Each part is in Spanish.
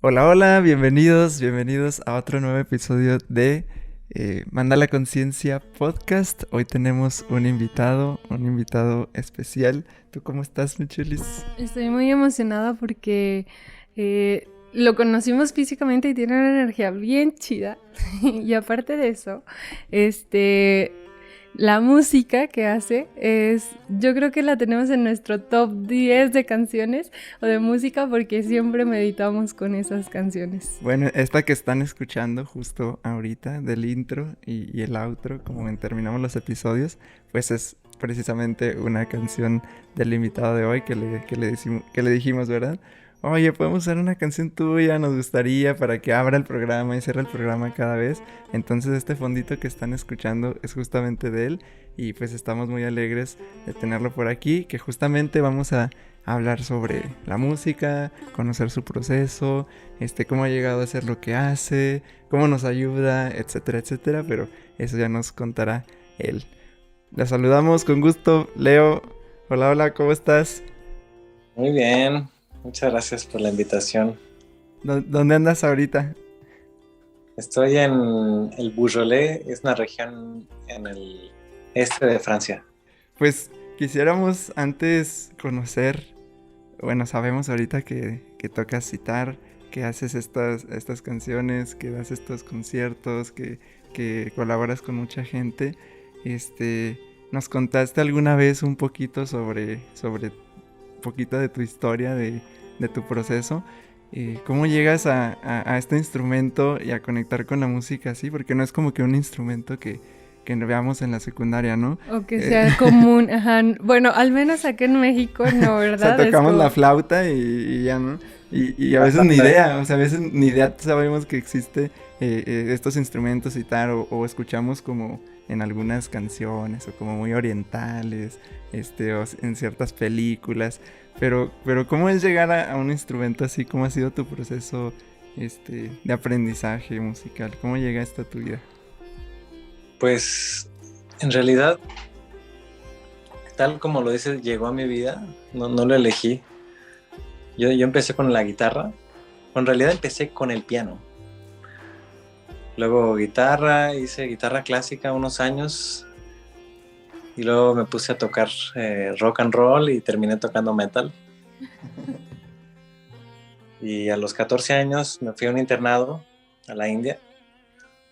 Hola, hola, bienvenidos a otro nuevo episodio de Manda la Conciencia Podcast. Hoy tenemos un invitado especial. ¿Tú cómo estás, Michelis? Estoy muy emocionada porque lo conocimos físicamente y tiene una energía bien chida. Y aparte de eso, este, la música que hace yo creo que la tenemos en nuestro top 10 de canciones o de música porque siempre meditamos con esas canciones. Bueno, esta que están escuchando justo ahorita del intro y el outro, como terminamos los episodios, pues es precisamente una canción del invitado de hoy que le dijimos, ¿verdad? Oye, podemos usar una canción tuya, nos gustaría para que abra el programa y cierre el programa cada vez. Entonces este fondito que están escuchando es justamente de él y pues estamos muy alegres de tenerlo por aquí, que justamente vamos a hablar sobre la música, conocer su proceso, cómo ha llegado a hacer lo que hace, cómo nos ayuda, etcétera, etcétera, pero eso ya nos contará él. La saludamos con gusto, Leo. Hola, hola, ¿cómo estás? Muy bien, muchas gracias por la invitación. ¿Dónde andas ahorita? Estoy en el Beaujolais, es una región en el este de Francia. Pues quisiéramos antes conocer, bueno, sabemos ahorita que tocas citar, que haces estas canciones, que das estos conciertos, que colaboras con mucha gente. Este, ¿Nos contaste alguna vez un poquito sobre un poquito de tu historia, de tu proceso? ¿Cómo llegas a este instrumento y a conectar con la música así? Porque no es como que un instrumento que veamos en la secundaria, ¿no? O que Eh, sea común, ajá. Bueno, al menos acá en México no, O sea, ¿verdad? Es tocamos la como, flauta y ya, ¿no? Y a La veces ni flauta, idea, o sea, a veces ni idea sabemos que existe estos instrumentos y tal, o escuchamos como en algunas canciones, o como muy orientales, o en ciertas películas, pero ¿cómo es llegar a un instrumento así? ¿Cómo ha sido tu proceso, de aprendizaje musical? ¿Cómo llegaste a tu vida? pues en realidad, tal como lo dices, llegó a mi vida, no lo elegí. Yo empecé con la guitarra, o en realidad empecé con el piano. Luego guitarra, hice guitarra clásica unos años y luego me puse a tocar rock and roll y terminé tocando metal. Y a los 14 años me fui a un internado a la India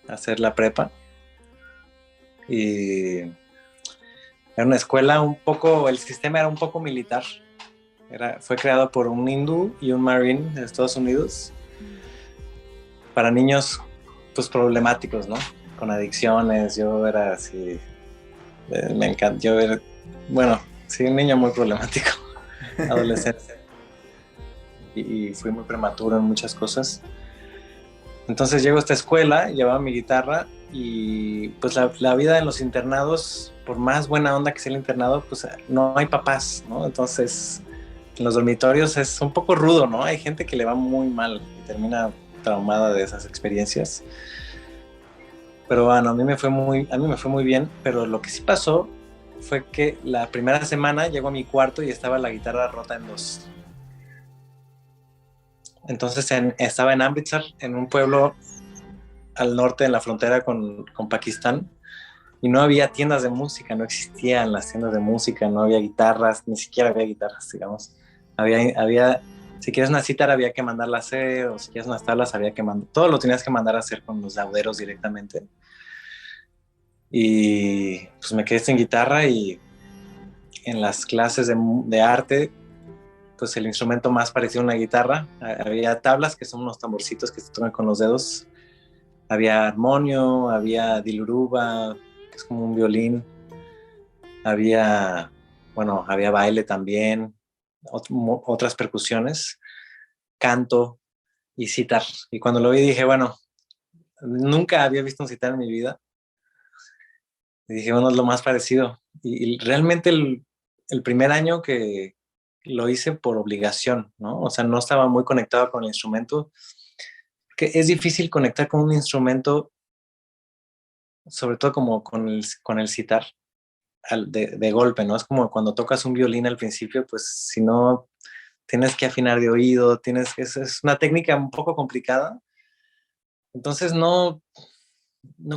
a hacer la prepa. Y era una escuela un poco, el sistema era un poco militar. Fue creado por un hindú y un marine de Estados Unidos para niños pues problemáticos, ¿no? Con adicciones. Yo era así, me encanta, yo era, bueno, sí, un niño muy problemático, adolescente. Y fui muy prematuro en muchas cosas. Entonces llego a esta escuela, llevaba mi guitarra y pues la vida en los internados, por más buena onda que sea el internado, pues no hay papás, ¿no? Entonces en los dormitorios es un poco rudo, ¿no? Hay gente que le va muy mal y termina traumada de esas experiencias. Pero bueno, a mí me fue muy bien, pero lo que sí pasó fue que la primera semana llego a mi cuarto y estaba la guitarra rota en dos. Entonces estaba en Amritsar, en un pueblo al norte en la frontera con Pakistán, y no había tiendas de música, no existían las tiendas de música, no había guitarras, ni siquiera había guitarras, digamos. Había si quieres una cítara había que mandarla a hacer, o si quieres unas tablas había que mandar, todo lo tenías que mandar a hacer con los lauderos directamente. Y pues me quedé sin guitarra y en las clases de arte, pues el instrumento más parecido a una guitarra, había tablas que son unos tamborcitos que se tocan con los dedos, había armonio, había diluruba, que es como un violín, había, bueno, había baile también, otras percusiones, canto y citar. Y cuando lo vi dije, bueno, nunca había visto un citar en mi vida. Y dije, bueno, es lo más parecido. Y realmente el primer año que lo hice por obligación, ¿no? O sea, no estaba muy conectado con el instrumento, que es difícil conectar con un instrumento, sobre todo como con el citar de golpe, ¿no? Es como cuando tocas un violín al principio, pues si no tienes que afinar de oído, es una técnica un poco complicada. Entonces no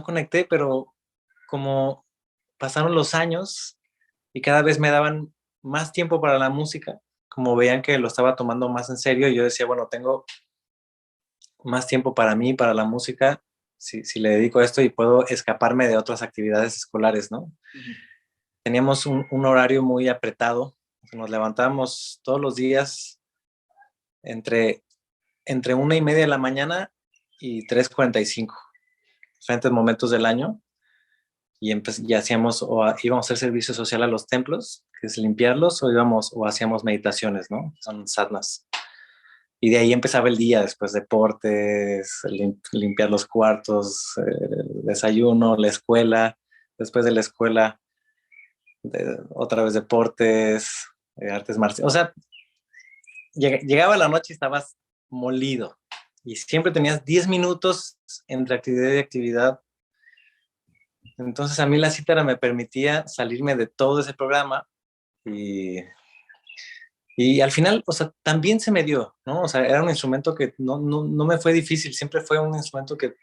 conecté, pero como pasaron los años y cada vez me daban más tiempo para la música, como veían que lo estaba tomando más en serio, yo decía, bueno, tengo más tiempo para mí, para la música, si le dedico a esto y puedo escaparme de otras actividades escolares, ¿no? Uh-huh. Teníamos un horario muy apretado, nos levantábamos todos los días entre 1:30 de la mañana y 3:45, diferentes momentos del año, y hacíamos, íbamos a hacer servicio social a los templos, que es limpiarlos, o hacíamos meditaciones, ¿no? Son sadhanas. Y de ahí empezaba el día, después deportes, limpiar los cuartos, desayuno, la escuela, después de la escuela, otra vez deportes, artes marciales. O sea, llegaba la noche y estabas molido. Y siempre tenías 10 minutos entre actividad y actividad. Entonces a mí la cítara me permitía salirme de todo ese programa y al final, o sea, también se me dio, ¿no? O sea, era un instrumento que no me fue difícil, siempre fue un instrumento que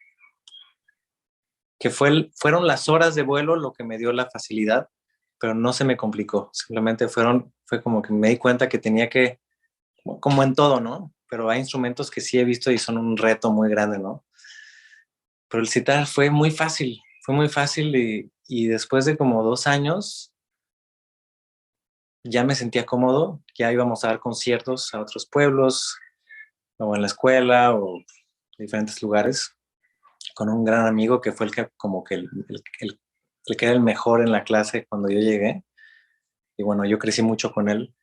fueron las horas de vuelo lo que me dio la facilidad, pero no se me complicó, simplemente fue como que me di cuenta que tenía que, como en todo, ¿no? Pero hay instrumentos que sí he visto y son un reto muy grande, ¿no? Pero el citar fue muy fácil y después de como 2 años ya me sentía cómodo, ya íbamos a dar conciertos a otros pueblos, o en la escuela, o diferentes lugares, con un gran amigo que fue el que era el mejor en la clase cuando yo llegué, y bueno, yo crecí mucho con él,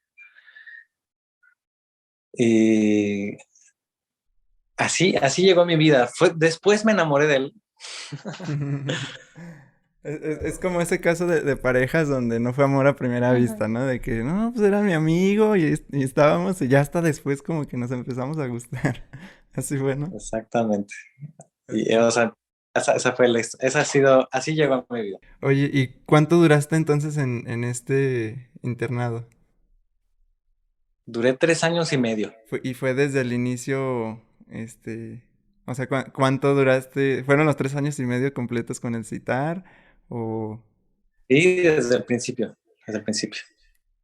y así llegó a mi vida. Después me enamoré de él. Es como ese caso de parejas donde no fue amor a primera vista, ¿no? De que, no, pues era mi amigo y estábamos y ya hasta después como que nos empezamos a gustar. Así fue, ¿no? Exactamente. Y, o sea, esa fue así llegó a mi vida. Oye, ¿y cuánto duraste entonces en este internado? Duré 3 años y medio. ¿Y fue desde el inicio, o sea, cuánto duraste? ¿Fueron los 3 años y medio completos con el citar o...? Sí, desde el principio.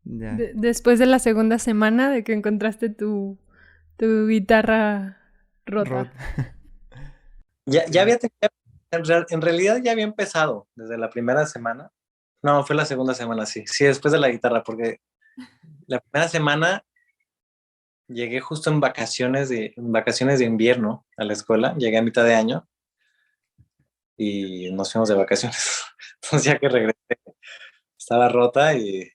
Ya. Después de la segunda semana de que encontraste tu guitarra rota. Ya había tenido, en realidad ya había empezado desde la primera semana. No, fue la segunda semana, sí. Sí, después de la guitarra, porque la primera semana llegué justo en vacaciones de invierno a la escuela. Llegué a mitad de año y nos fuimos de vacaciones. Entonces ya que regresé, estaba rota y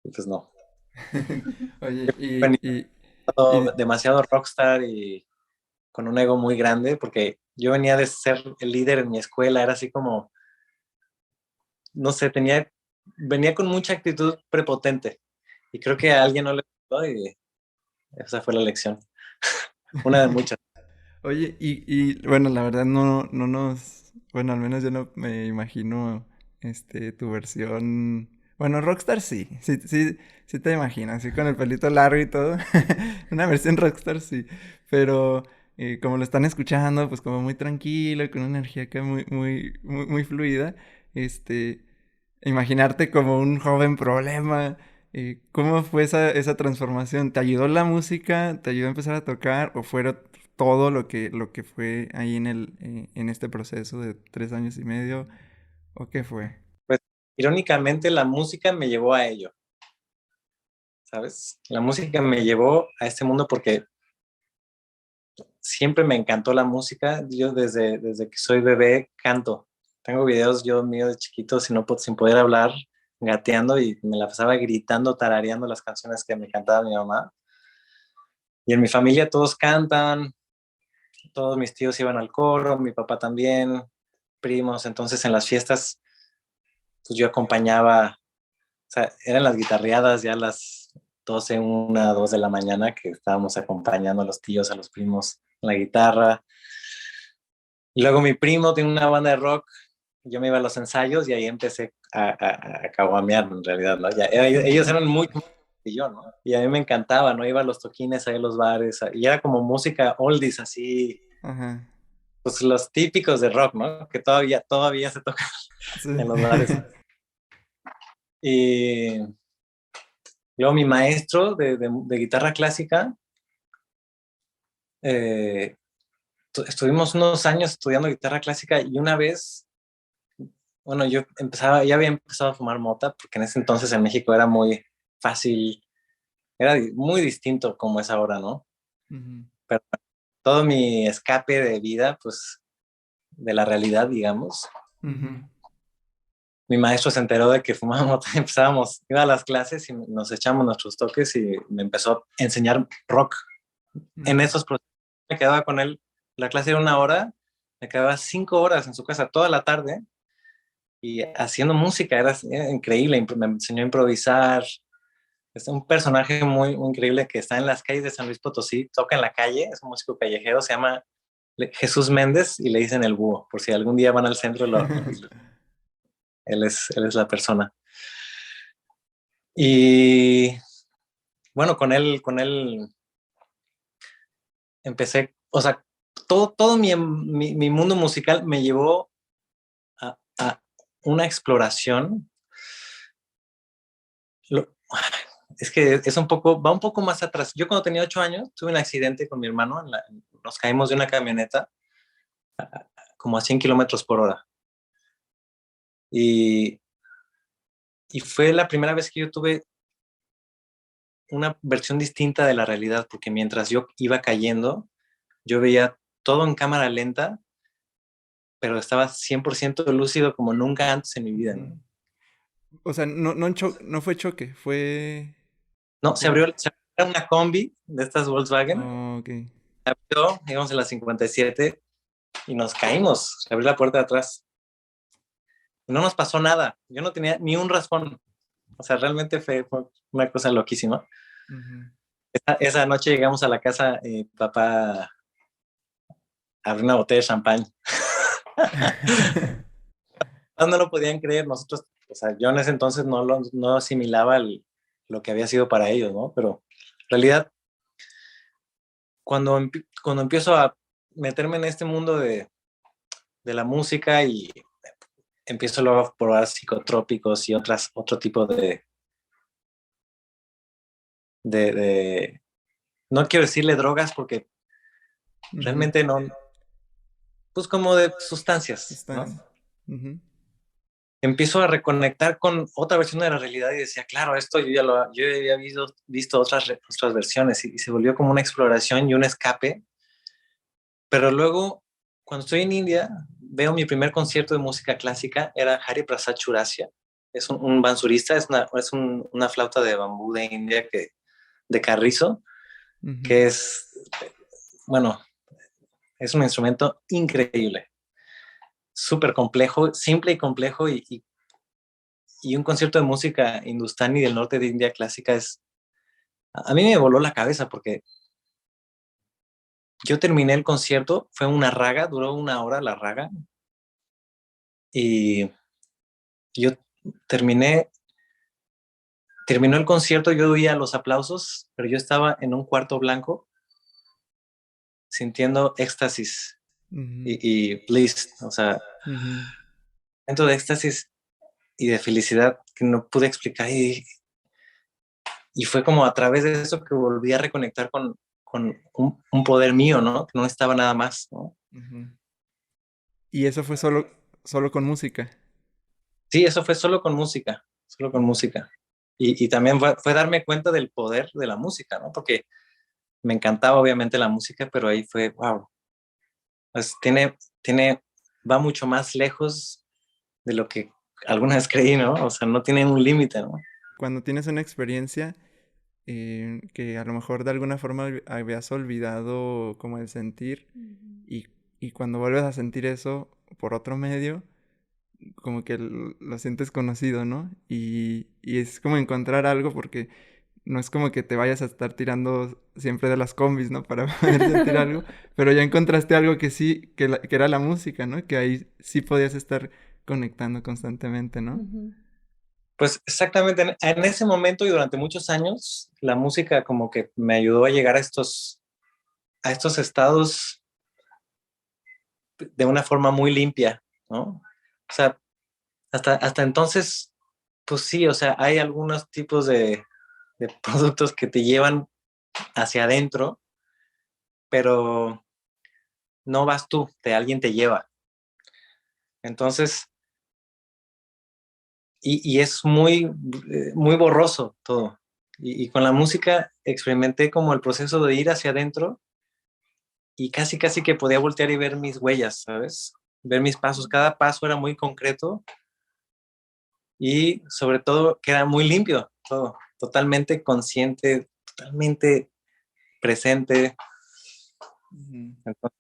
pues no. Oye, demasiado rockstar y con un ego muy grande, porque yo venía de ser el líder en mi escuela, era así como, no sé, venía con mucha actitud prepotente y creo que a alguien no le gustó y esa fue la lección. Una de muchas. Oye, y bueno, la verdad bueno, al menos yo no me imagino, tu versión, bueno, Rockstar sí te imaginas, así con el pelito largo y todo, una versión Rockstar sí, pero como lo están escuchando, pues como muy tranquilo, con una energía acá muy fluida, imaginarte como un joven problema. ¿Cómo fue esa transformación? ¿Te ayudó la música? ¿Te ayudó a empezar a tocar? ¿O fueron todo lo que fue ahí en este proceso de 3 años y medio? ¿O qué fue? Pues irónicamente la música me llevó a ello, ¿sabes? La música me llevó a este mundo porque siempre me encantó la música. Yo desde que soy bebé canto. Tengo videos yo mío de chiquito sin poder hablar, gateando, y me la pasaba gritando, tarareando las canciones que me cantaba mi mamá. Y en mi familia todos cantan, todos mis tíos iban al coro, mi papá también, primos. Entonces en las fiestas, pues yo acompañaba, o sea, eran las guitarreadas ya a las 12, 1, 2 de la mañana, que estábamos acompañando a los tíos, a los primos en la guitarra. Y luego mi primo tiene una banda de rock, yo me iba a los ensayos y ahí empecé a caguamear en realidad, ¿no? Ya, ellos eran muy que yo, ¿no? Y a mí me encantaba, ¿no? Iba a los toquines, ahí a los bares, y era como música oldies, así, Ajá. pues los típicos de rock, ¿no? Que todavía se tocan Sí. en los bares. Y luego mi maestro de guitarra clásica, eh, estuvimos unos años estudiando guitarra clásica y una vez, bueno, ya había empezado a fumar mota, porque en ese entonces en México era muy fácil, era muy distinto como es ahora, ¿no? Ujú. Pero todo mi escape de vida, pues, de la realidad, digamos, Ujú. mi maestro se enteró de que fumábamos, iba a las clases y nos echamos nuestros toques y me empezó a enseñar rock. En Ujú. esos procesos me quedaba con él, la clase era 1 hora, me quedaba 5 horas en su casa toda la tarde y haciendo música, era increíble, me enseñó a improvisar. Es un personaje muy, muy increíble que está en las calles de San Luis Potosí, toca en la calle, es un músico callejero, se llama Jesús Méndez y le dicen el búho, por si algún día van al centro, él es la persona. Y bueno, con él empecé, o sea, todo mi mundo musical me llevó a una exploración. Lo, es que va un poco más atrás. Yo cuando tenía 8 años tuve un accidente con mi hermano, nos caímos de una camioneta como a 100 kilómetros por hora. Y, y fue la primera vez que yo tuve una versión distinta de la realidad, porque mientras yo iba cayendo, yo veía todo en cámara lenta, pero estaba 100% lúcido como nunca antes en mi vida, Ujú. ¿no? O sea, no fue choque, fue No, como... se abrió una combi de estas Volkswagen, Oh, ok. íbamos en la 57 y nos caímos, se abrió la puerta de atrás. Y no nos pasó nada, yo no tenía ni un raspón, o sea, realmente fue una cosa loquísima. Ujú. Esa noche llegamos a la casa, papá abrió una botella de champán. No lo podían creer, nosotros, o sea, yo en ese entonces no asimilaba lo que había sido para ellos, ¿no? Pero en realidad, cuando empiezo a meterme en este mundo de la música y empiezo luego a probar psicotrópicos y otro tipo de, no quiero decirle drogas porque Ujú. realmente no, pues como de sustancias, ¿no? Sustancia. Ujú. Empiezo a reconectar con otra versión de la realidad y decía, claro, esto yo ya había visto otras versiones y se volvió como una exploración y un escape. Pero luego, cuando estoy en India, veo mi primer concierto de música clásica, era Hari Prasad Churasia. Es un bansurista, una flauta de bambú de India, de carrizo, Ujú. que bueno, es un instrumento increíble, súper complejo, simple y complejo, y un concierto de música hindustani del norte de India clásica a mí me voló la cabeza porque yo terminé el concierto, fue una raga, duró 1 hora la raga, y yo terminé terminó el concierto, yo oía los aplausos, pero yo estaba en un cuarto blanco sintiendo éxtasis Ujú. y bliss, o sea, Ujú. dentro de éxtasis y de felicidad que no pude explicar. Y fue como a través de eso que volví a reconectar con un poder mío, ¿no? Que no estaba nada más, ¿no? Ujú. Y eso fue solo con música. Sí, eso fue solo con música, solo con música. Y también fue darme cuenta del poder de la música, ¿no? Porque me encantaba obviamente la música, pero ahí fue, wow, pues va mucho más lejos de lo que alguna vez creí, ¿no? O sea, no tiene un límite, ¿no? Cuando tienes una experiencia que a lo mejor de alguna forma habías olvidado como el sentir Ujú. y, y cuando vuelves a sentir eso por otro medio, como que lo sientes conocido, ¿no? Y es como encontrar algo porque no es como que te vayas a estar tirando siempre de las combis, ¿no? Para poder sentir algo, pero ya encontraste algo que sí, que era la música, ¿no? Que ahí sí podías estar conectando constantemente, ¿no? Ujú. Pues exactamente en ese momento y durante muchos años, la música como que me ayudó a llegar a estos estados de una forma muy limpia, ¿no? O sea, hasta entonces, pues sí, o sea, hay algunos tipos de productos que te llevan hacia adentro, pero no vas tú, alguien te lleva. Entonces, y es muy borroso todo. Y con la música experimenté como el proceso de ir hacia adentro y casi que podía voltear y ver mis huellas, ¿sabes? Ver mis pasos. Cada paso era muy concreto y sobre todo que era muy limpio todo, totalmente consciente, totalmente presente. Entonces,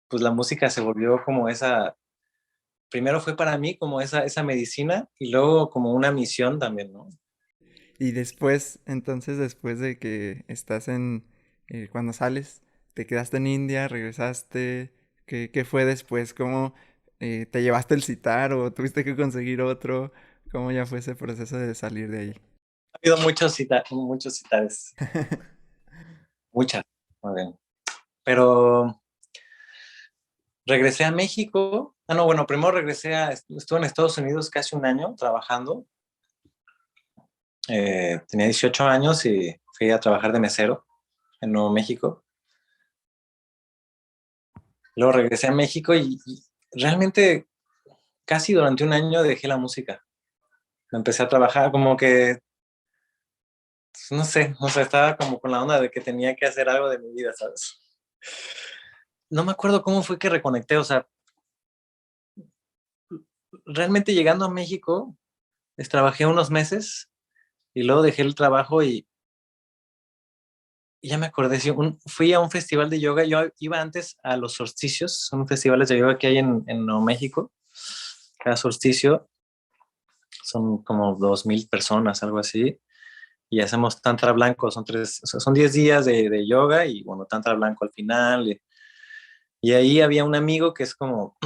pues la música se volvió como esa, primero fue para mí como esa medicina y luego como una misión también, ¿no? Y después, entonces, después de que estás cuando sales, te quedaste en India, regresaste, ¿qué fue después? ¿Cómo te llevaste el sitar o tuviste que conseguir otro? ¿Cómo ya fue ese proceso de salir de ahí? Ha habido muchos citares, muchas, muy bien. Pero regresé a México. Ah, no, bueno, primero estuve en Estados Unidos casi un año trabajando. Tenía 18 años y fui a trabajar de mesero en Nuevo México. Luego regresé a México y realmente casi durante un año dejé la música. Empecé a trabajar como que, pues, no sé, estaba como con la onda de que tenía que hacer algo de mi vida, ¿sabes? No me acuerdo cómo fue que reconecté, o sea, realmente llegando a México, trabajé unos meses y luego dejé el trabajo y ya me acordé, sí, fui a un festival de yoga, yo iba antes a los solsticios, son festivales de yoga que hay en Nuevo México, cada solsticio son como 2,000 personas, algo así, y hacemos tantra blanco, son 10 días de yoga y bueno, tantra blanco al final, y ahí había un amigo que es como,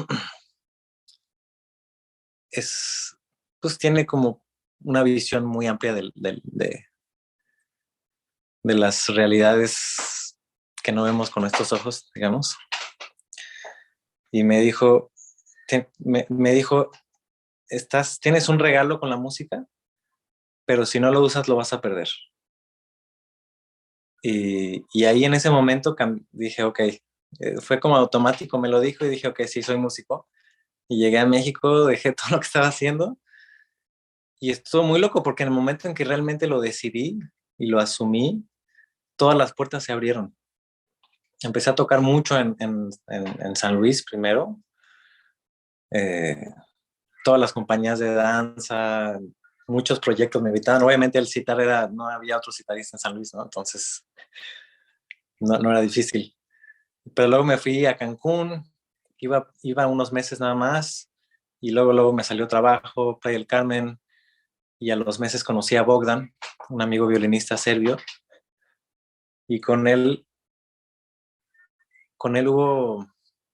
es, pues tiene como una visión muy amplia de las realidades que no vemos con estos ojos, digamos, y me dijo, tienes un regalo con la música, pero si no lo usas lo vas a perder. Y ahí en ese momento dije, ok, fue como automático, me lo dijo y dije, ok, sí, soy músico. Y llegué a México, dejé todo lo que estaba haciendo y estuvo muy loco porque en el momento en que realmente lo decidí y lo asumí, todas las puertas se abrieron. Empecé a tocar mucho en San Luis primero, eh, todas las compañías de danza, muchos proyectos me invitaban. Obviamente el citar no había otro citarista en San Luis, ¿no? Entonces no era difícil. Pero luego me fui a Cancún, iba unos meses nada más y luego me salió trabajo, Playa del Carmen y a los meses conocí a Bogdan, un amigo violinista serbio y con él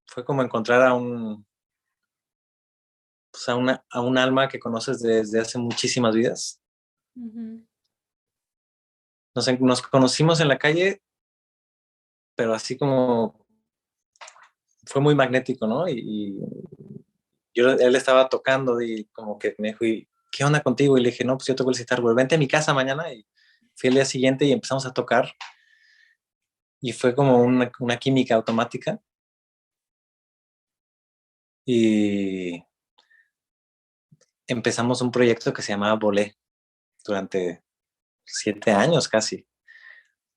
fue como encontrar pues a un alma que conoces desde hace muchísimas vidas. Ujú. Nos conocimos en la calle, pero así como fue muy magnético, ¿no? Y él estaba tocando y como que me dijo, ¿qué onda contigo? Y le dije, no, pues yo toco el sitar, güey, vente a mi casa mañana. Y fui el día siguiente y empezamos a tocar. Y fue como una química automática. Y empezamos un proyecto que se llamaba Bolé durante 7 años casi.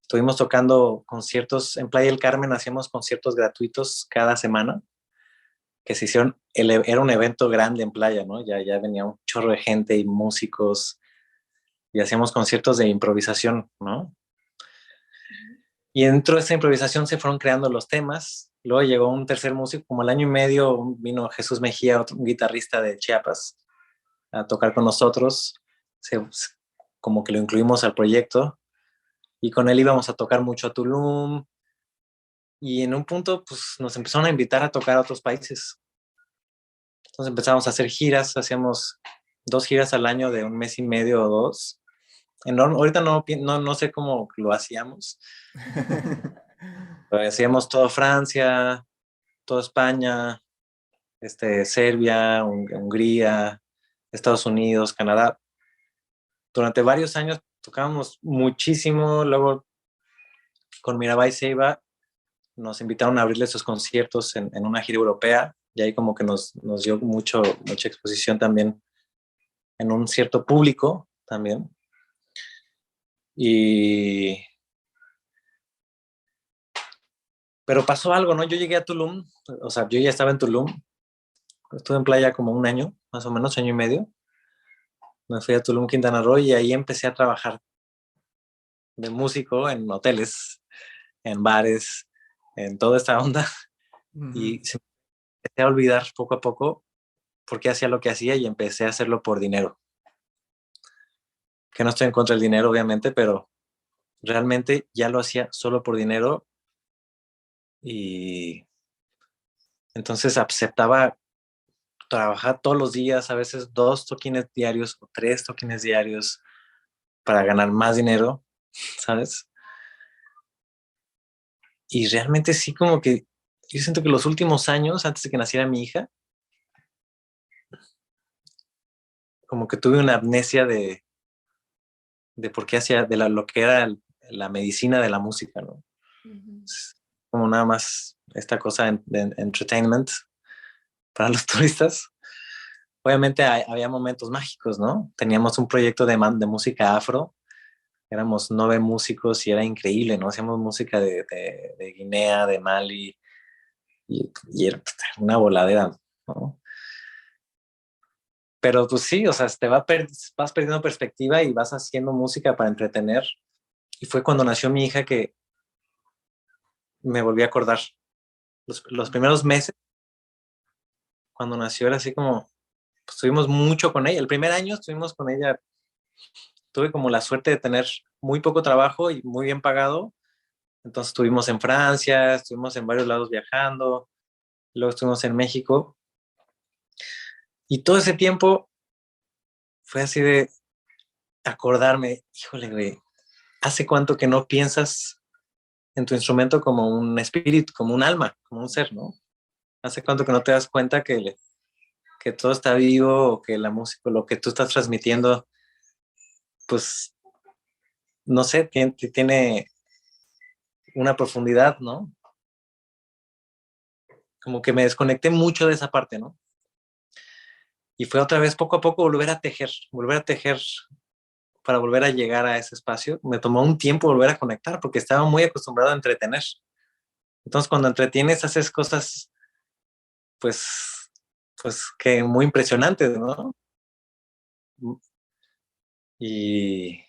Estuvimos tocando conciertos en Playa del Carmen, hacíamos conciertos gratuitos cada semana que se hicieron, era un evento grande en playa, ¿no? Ya venía un chorro de gente y músicos y hacíamos conciertos de improvisación, ¿no? Y dentro de esta improvisación se fueron creando los temas. Luego llegó un tercer músico, como al año y medio vino Jesús Mejía, un guitarrista de Chiapas, a tocar con nosotros. Como que lo incluimos al proyecto y con él íbamos a tocar mucho a Tulum. Y en un punto, pues nos empezaron a invitar a tocar a otros países. Entonces empezamos a hacer giras, hacíamos 2 giras al año de un mes y medio o 2. Ahorita no sé cómo lo hacíamos. Pero hacíamos todo Francia, toda España, Serbia, Hungría, Estados Unidos, Canadá. Durante varios años tocábamos muchísimo. Luego con Mirabai Seiba nos invitaron a abrirle sus conciertos en una gira europea, y ahí como que nos dio mucha exposición también en un cierto público también. Pero pasó algo, ¿no? Yo llegué a Tulum, o sea, yo ya estaba en Tulum, estuve en playa como un año, más o menos, año y medio. Me fui a Tulum, Quintana Roo, y ahí empecé a trabajar de músico en hoteles, en bares, en toda esta onda. Y se empecé a olvidar poco a poco por qué hacía lo que hacía, y empecé a hacerlo por dinero. Que no estoy en contra del dinero, obviamente, pero realmente ya lo hacía solo por dinero. Y entonces aceptaba trabajar todos los días, a veces 2 toquines diarios o 3 toquines diarios para ganar más dinero, ¿sabes? Y realmente sí, como que yo siento que los últimos años, antes de que naciera mi hija, como que tuve una amnesia de por qué hacía, lo que era la medicina de la música, ¿no? Como nada más esta cosa de entertainment para los turistas. Obviamente había momentos mágicos, ¿no? Teníamos un proyecto de música afro, éramos 9 músicos y era increíble, ¿no? Hacíamos música de Guinea, de Mali, y era una voladera, ¿no? Pero pues sí, o sea, vas perdiendo perspectiva y vas haciendo música para entretener. Y fue cuando nació mi hija que me volví a acordar. Los primeros meses, cuando nació, era así como, pues, estuvimos mucho con ella. El primer año estuvimos con ella, tuve como la suerte de tener muy poco trabajo y muy bien pagado. Entonces estuvimos en Francia, estuvimos en varios lados viajando, luego estuvimos en México. Y todo ese tiempo fue así de acordarme, híjole, güey, ¿hace cuánto que no piensas en tu instrumento como un espíritu, como un alma, como un ser, ¿no? ¿Hace cuánto que no te das cuenta que todo está vivo, o que la música, lo que tú estás transmitiendo, pues, no sé, tiene una profundidad, ¿no? Como que me desconecté mucho de esa parte, ¿no? Y fue otra vez poco a poco volver a tejer para volver a llegar a ese espacio. Me tomó un tiempo volver a conectar porque estaba muy acostumbrado a entretener. Entonces, cuando entretienes, haces cosas, pues, pues que muy impresionantes, ¿no? Y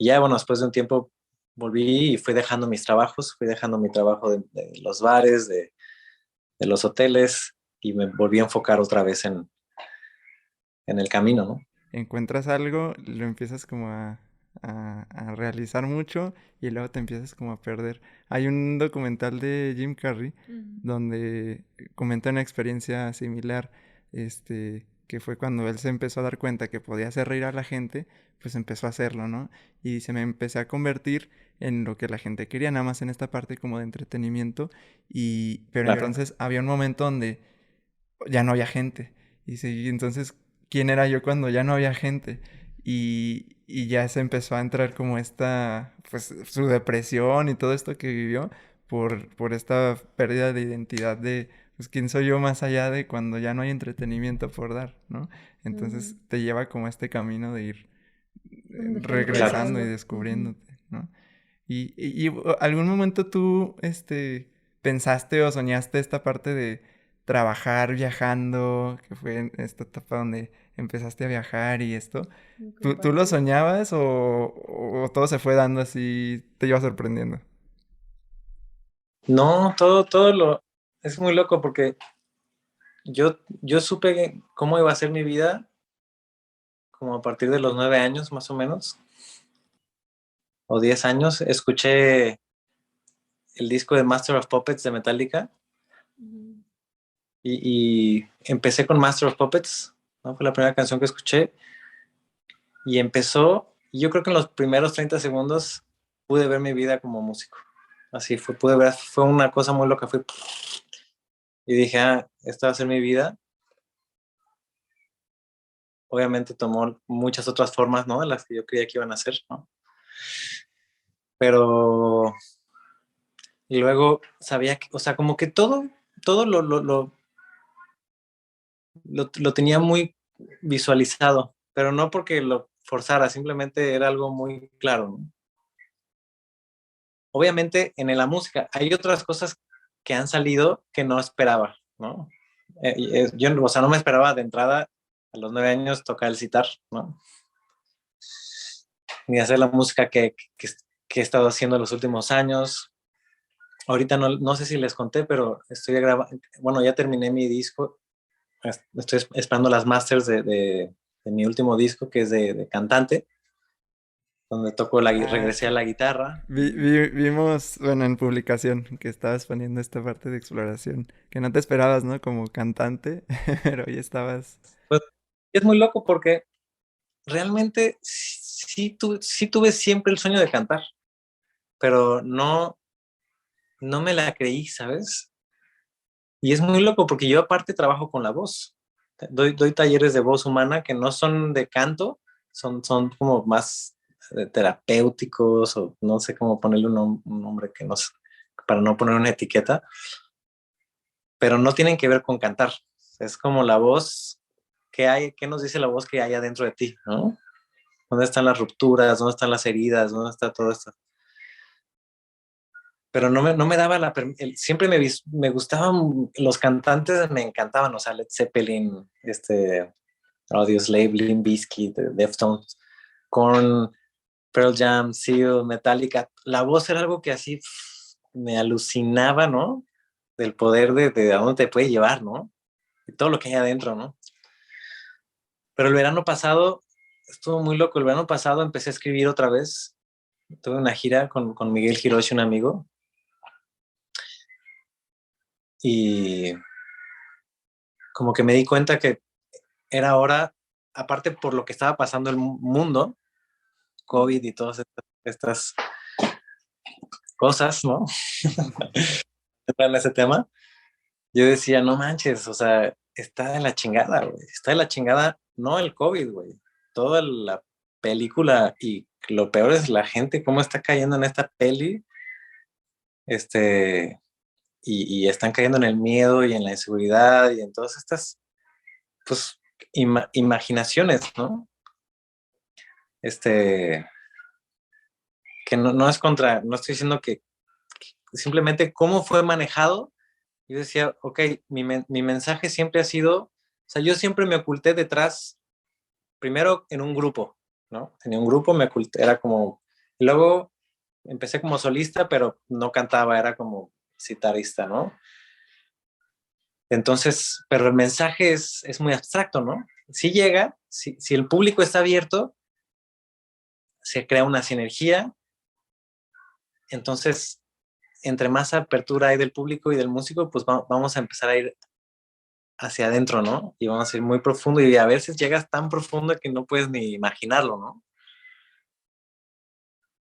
ya, bueno, después de un tiempo volví y fui dejando mis trabajos, fui dejando mi trabajo de los bares, de los hoteles, y me volví a enfocar otra vez en el camino, ¿no? Encuentras algo, lo empiezas como a realizar mucho y luego te empiezas como a perder. Hay un documental de Jim Carrey donde comenta una experiencia similar, que fue cuando él se empezó a dar cuenta que podía hacer reír a la gente, pues empezó a hacerlo, ¿no? Y se me empecé a convertir en lo que la gente quería, nada más en esta parte como de entretenimiento, pero Claro. entonces había un momento donde ya no había gente. Y sí, entonces, ¿quién era yo cuando ya no había gente? Y ya se empezó a entrar como esta, pues su depresión y todo esto que vivió por esta pérdida de identidad de, pues, ¿quién soy yo más allá de cuando ya no hay entretenimiento por dar, ¿no? Entonces te lleva como a este camino de ir regresando y descubriéndote, ¿no? Y algún momento tú, pensaste o soñaste esta parte de trabajar viajando, que fue en esta etapa donde empezaste a viajar y esto. ¿Tú lo soñabas o todo se fue dando así, te iba sorprendiendo? No, es muy loco porque yo supe cómo iba a ser mi vida como a partir de los 9 años, más o menos, o 10 años. Escuché el disco de Master of Puppets de Metallica, y empecé con Master of Puppets ¿no? Fue la primera canción que escuché y empezó, y yo creo que en los primeros 30 segundos pude ver mi vida como músico. Así fue, pude ver, fue una cosa muy loca, fue, y dije, esta va a ser mi vida. Obviamente tomó muchas otras formas, ¿no? De las que yo creía que iban a ser, ¿no? Pero, y luego sabía que, o sea, como que todo lo tenía muy visualizado, pero no porque lo forzara, simplemente era algo muy claro, ¿no? Obviamente en la música hay otras cosas que han salido que no esperaba, ¿no? Yo, o sea, no me esperaba de entrada a los 9 años tocar el sitar, ¿no? Ni hacer la música que he estado haciendo los últimos años. Ahorita no sé si les conté, pero estoy grabando, bueno, ya terminé mi disco, estoy esperando las masters de mi último disco, que es de cantante, donde Ah, regresé a la guitarra. vimos, bueno, en publicación que estabas poniendo esta parte de exploración, que no te esperabas, ¿no? Como cantante, pero ya estabas... Pues es muy loco porque realmente sí tuve siempre el sueño de cantar, pero no me la creí, ¿sabes? Y es muy loco porque yo aparte trabajo con la voz. Doy talleres de voz humana que no son de canto, son como más terapéuticos, o no sé cómo ponerle un nombre que no sé, para no poner una etiqueta, pero no tienen que ver con cantar. Es como la voz que hay, ¿qué nos dice la voz que hay adentro de ti, ¿no? ¿Dónde están las rupturas? ¿Dónde están las heridas? ¿Dónde está todo esto? Pero no me daba siempre me gustaban los cantantes, me encantaban, o sea, Led Zeppelin, Audioslave, Limp Bizkit, Deftones, Korn, Pearl Jam, Seal, Metallica. La voz era algo que así me alucinaba, ¿no? Del poder de a dónde te puede llevar, ¿no? Y todo lo que hay adentro, ¿no? Pero el verano pasado estuvo muy loco. El verano pasado empecé a escribir otra vez. Tuve una gira con Miguel Hiroshi, un amigo, y como que me di cuenta que era hora, aparte por lo que estaba pasando el mundo, COVID y todas estas cosas, ¿no? En ese tema, yo decía, no manches, o sea, está de la chingada, güey. Está de la chingada, no el COVID, güey. Toda la película, y lo peor es la gente, cómo está cayendo en esta peli, y están cayendo en el miedo y en la inseguridad y en todas estas, pues, imaginaciones, ¿no? Este, que no es contra, no estoy diciendo que simplemente cómo fue manejado. Yo decía, ok, mi mensaje siempre ha sido, o sea, yo siempre me oculté detrás, primero en un grupo, ¿no? Tenía un grupo, me oculté, era como, y luego empecé como solista, pero no cantaba, era como citarista, ¿no? Entonces, pero el mensaje es muy abstracto, ¿no? Si llega, si el público está abierto, se crea una sinergia, entonces, entre más apertura hay del público y del músico, pues vamos a empezar a ir hacia adentro, ¿no? Y vamos a ir muy profundo, y a veces llegas tan profundo que no puedes ni imaginarlo, ¿no?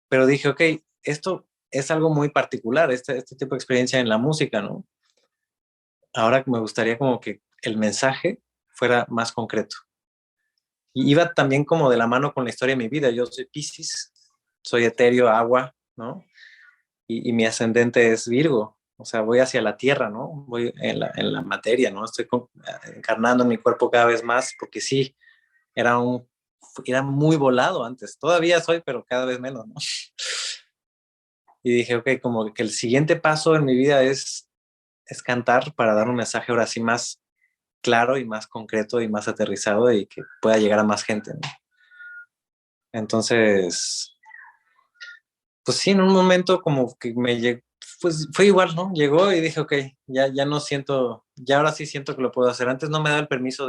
Pero dije, ok, esto es algo muy particular, este tipo de experiencia en la música, ¿no? Ahora me gustaría como que el mensaje fuera más concreto. Y iba también como de la mano con la historia de mi vida. Yo soy Piscis, soy etéreo, agua, ¿no? Y mi ascendente es Virgo, o sea, voy hacia la tierra, ¿no? Voy en la materia, ¿no? Estoy encarnando en mi cuerpo cada vez más, porque sí, era era muy volado antes. Todavía soy, pero cada vez menos, ¿no? Y dije, ok, como que el siguiente paso en mi vida es cantar para dar un mensaje ahora sí más claro y más concreto y más aterrizado, y que pueda llegar a más gente, ¿no? Entonces, pues sí, en un momento como que me llegó, pues fue igual, ¿no? Llegó y dije, ok, ya no siento, ya ahora sí siento que lo puedo hacer. Antes no me daba el permiso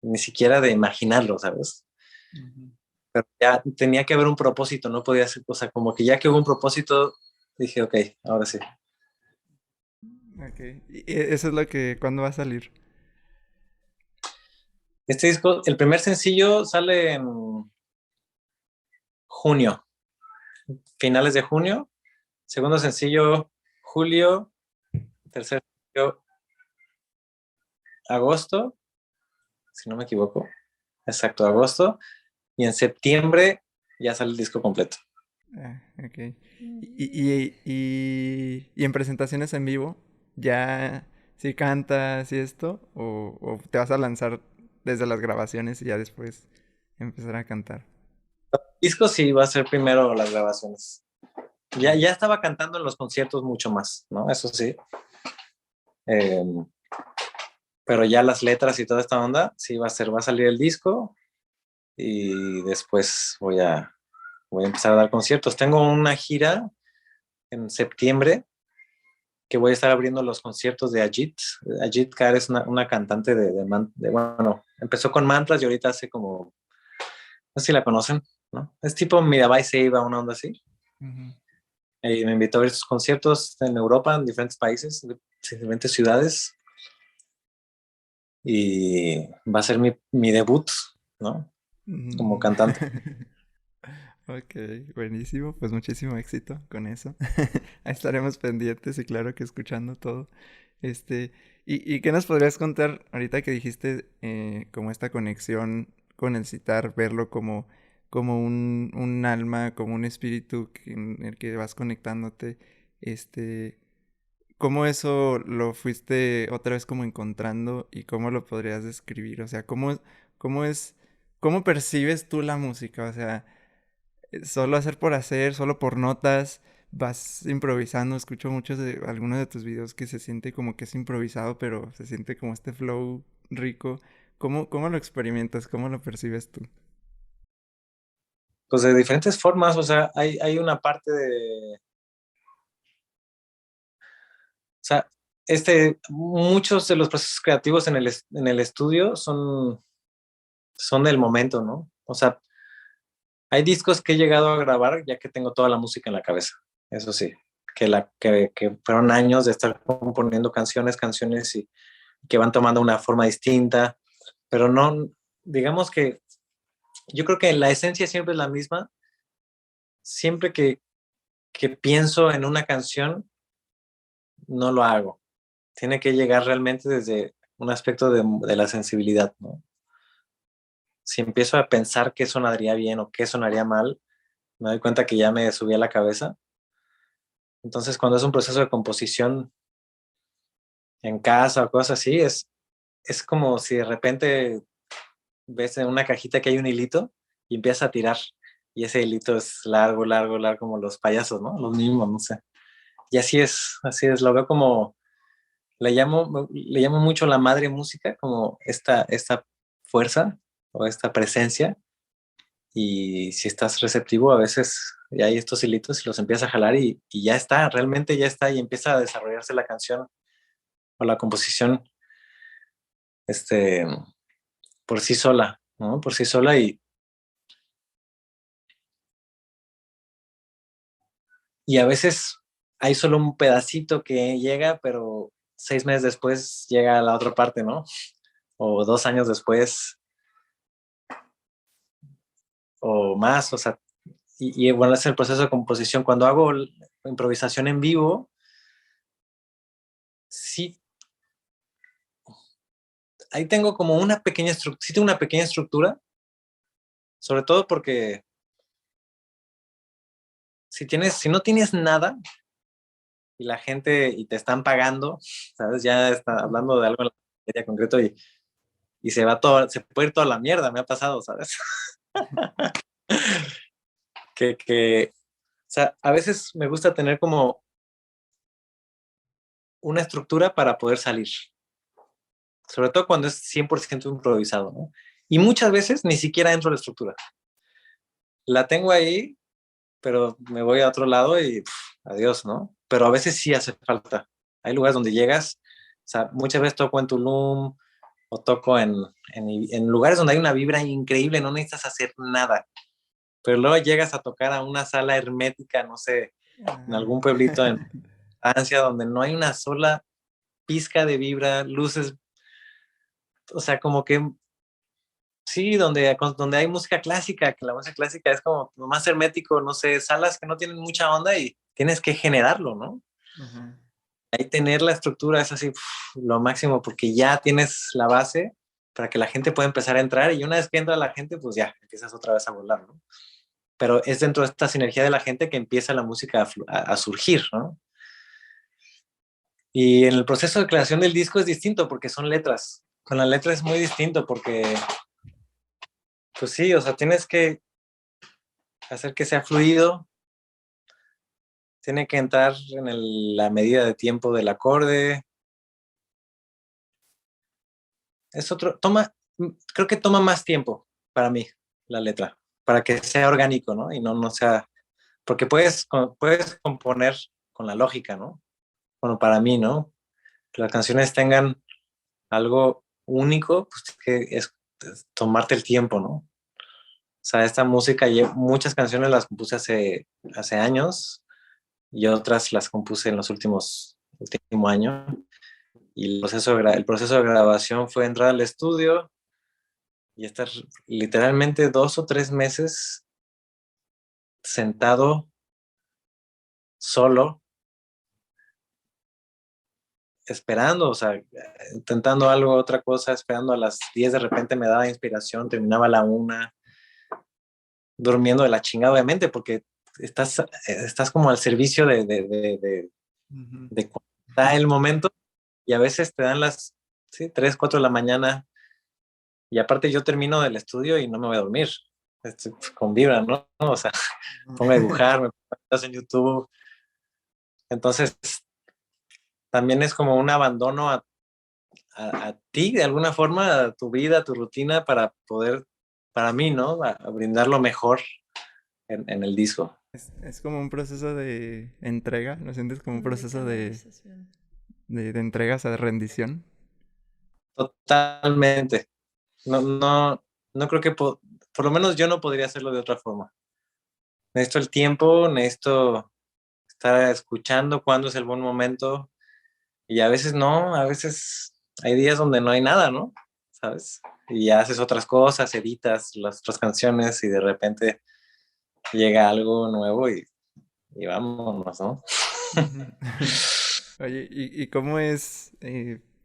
ni siquiera de imaginarlo, ¿sabes? Ujú. Pero ya tenía que haber un propósito, no podía ser, o sea, como que ya que hubo un propósito, dije, ok, ahora sí. Ok. Y eso es lo que, ¿cuándo va a salir? Este disco, el primer sencillo sale en junio, finales de junio. Segundo sencillo, julio. Tercer sencillo, agosto, si no me equivoco. Exacto, agosto. Y en septiembre ya sale el disco completo. Ah, ok. Y en presentaciones en vivo, ¿ya sí cantas y esto? O te vas a lanzar desde las grabaciones y ya después empezar a cantar? Disco sí va a ser primero las grabaciones. Ya estaba cantando en los conciertos mucho más, ¿no? Eso sí. Eh, pero ya las letras y toda esta onda, sí va a salir el disco y después voy a empezar a dar conciertos. Tengo una gira en septiembre que voy a estar abriendo los conciertos de Ajit. Ajit Kar es una cantante bueno, empezó con mantras y ahorita hace como, no sé si la conocen, ¿no? Es tipo Mirabai Seiba, una onda así. Ujú. Y me invitó a ver sus conciertos en Europa, en diferentes países, en diferentes ciudades. Y va a ser mi debut, ¿no? Como Mm. cantante. Ok, buenísimo. Pues muchísimo éxito con eso. Ahí estaremos pendientes y claro que escuchando todo. Este, ¿y qué nos podrías contar ahorita que dijiste como esta conexión con el citar, verlo como un alma, como un espíritu en el que vas conectándote? Este, ¿cómo eso lo fuiste otra vez como encontrando y cómo lo podrías describir? O sea, cómo es, cómo percibes tú la música? O sea, solo hacer por hacer, solo por notas, vas improvisando. Escucho muchos de algunos de tus videos que se siente como que es improvisado, pero se siente como este flow rico. ¿Cómo lo experimentas? ¿Cómo lo percibes tú? Pues de diferentes formas, o sea, hay una parte de, o sea, muchos de los procesos creativos en el estudio son del momento, ¿no? O sea, hay discos que he llegado a grabar ya que tengo toda la música en la cabeza, eso sí, que fueron años de estar componiendo canciones y que van tomando una forma distinta, pero no, digamos que yo creo que la esencia siempre es la misma. Siempre que pienso en una canción, no lo hago. Tiene que llegar realmente desde un aspecto de la sensibilidad, ¿no? Si empiezo a pensar qué sonaría bien o qué sonaría mal, me doy cuenta que ya me subí a la cabeza. Entonces, cuando es un proceso de composición en casa o cosas así, es como si de repente ves en una cajita que hay un hilito y empiezas a tirar. Y ese hilito es largo, largo, largo, como los payasos, ¿no? Los mismos, no sé. Y así es, lo veo como, le llamo mucho la madre música, como esta fuerza o esta presencia. Y si estás receptivo, a veces ya hay estos hilitos y los empiezas a jalar y ya está, realmente ya está, y empieza a desarrollarse la canción o la composición este, por sí sola, ¿no? Por sí sola y a veces hay solo un pedacito que llega, pero 6 meses después llega a la otra parte, ¿no? O 2 años después o más, o sea, y bueno, es el proceso de composición. Cuando hago improvisación en vivo, sí, ahí tengo como una pequeña estructura, sí tengo una pequeña estructura, sobre todo porque si no tienes nada y la gente y te están pagando, ¿sabes? Ya está hablando de algo en la materia concreto y se puede ir toda la mierda, me ha pasado, ¿sabes? O sea, a veces me gusta tener como una estructura para poder salir, sobre todo cuando es 100% improvisado, ¿no? Y muchas veces ni siquiera entro a la estructura. La tengo ahí, pero me voy a otro lado y adiós, ¿no? Pero a veces sí hace falta. Hay lugares donde llegas, o sea, muchas veces toco en Tulum o toco en lugares donde hay una vibra increíble, no necesitas hacer nada. Pero luego llegas a tocar a una sala hermética, no sé, en Ah. algún pueblito en Francia, donde no hay una sola pizca de vibra, luces, o sea, como que sí, donde hay música clásica, que la música clásica es como más hermético, no sé, salas que no tienen mucha onda y tienes que generarlo, ¿no? Ajá. Ahí tener la estructura es así lo máximo porque ya tienes la base para que la gente pueda empezar a entrar y una vez que entra la gente, pues ya empiezas otra vez a volar, ¿no? Pero es dentro de esta sinergia de la gente que empieza la música a surgir, ¿no? Y en el proceso de creación del disco es distinto porque son letras. Con la letra es muy distinto porque, pues sí, o sea, tienes que hacer que sea fluido, tiene que entrar en la medida de tiempo del acorde. Es otro, creo que toma más tiempo para mí la letra, para que sea orgánico, ¿no? Y no sea, porque puedes componer con la lógica, ¿no? Bueno, para mí, ¿no? Que las canciones tengan algo único, pues que es tomarte el tiempo, ¿no? O sea, esta música, muchas canciones las compuse hace años y otras las compuse en los último año. Y el proceso de grabación fue entrar al estudio y estar literalmente 2 o 3 meses sentado solo, esperando, o sea, intentando algo, otra cosa, esperando a las 10 de repente me daba inspiración, terminaba a la 1, durmiendo de la chingada, obviamente, porque estás como al servicio Ujú. de cuando está el momento y a veces te dan las, sí, 3, 4 de la mañana y aparte yo termino del estudio y no me voy a dormir. Estoy con vibra, ¿no? O sea, pongo a dibujar, me pongo a en YouTube. Entonces, también es como un abandono a ti, de alguna forma, a tu vida, a tu rutina, para poder, para mí, ¿no? A brindar lo mejor en el disco. Es como un proceso de entrega, ¿lo sientes como un De proceso canalización. de entrega, o sea, de rendición? Totalmente. No creo que, por lo menos yo no podría hacerlo de otra forma. Necesito el tiempo, necesito estar escuchando cuándo es el buen momento. Y a veces no, a veces hay días donde no hay nada, ¿no? ¿Sabes? Y ya haces otras cosas, editas las otras canciones y de repente llega algo nuevo y vámonos, ¿no? Ujú. Oye, ¿y cómo es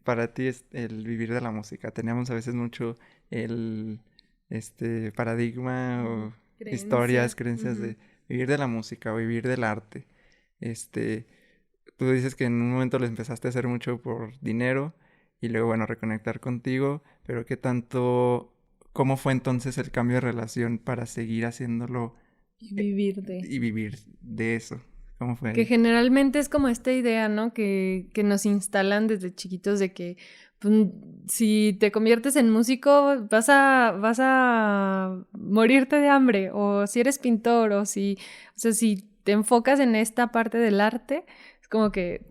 para ti el vivir de la música? Teníamos a veces mucho el paradigma o historias, Creencia. creencias Ujú. de vivir de la música o vivir del arte. Este, Tú dices que en un momento lo empezaste a hacer mucho por dinero y luego, bueno, reconectar contigo, pero cómo fue entonces el cambio de relación para seguir haciéndolo Y vivir de. y vivir de eso? ¿Cómo fue Que ahí? generalmente es como esta idea, ¿no? Que nos instalan desde chiquitos de que pues, si te conviertes en músico vas a morirte de hambre, o si eres pintor, o sea, si te enfocas en esta parte del arte, es como que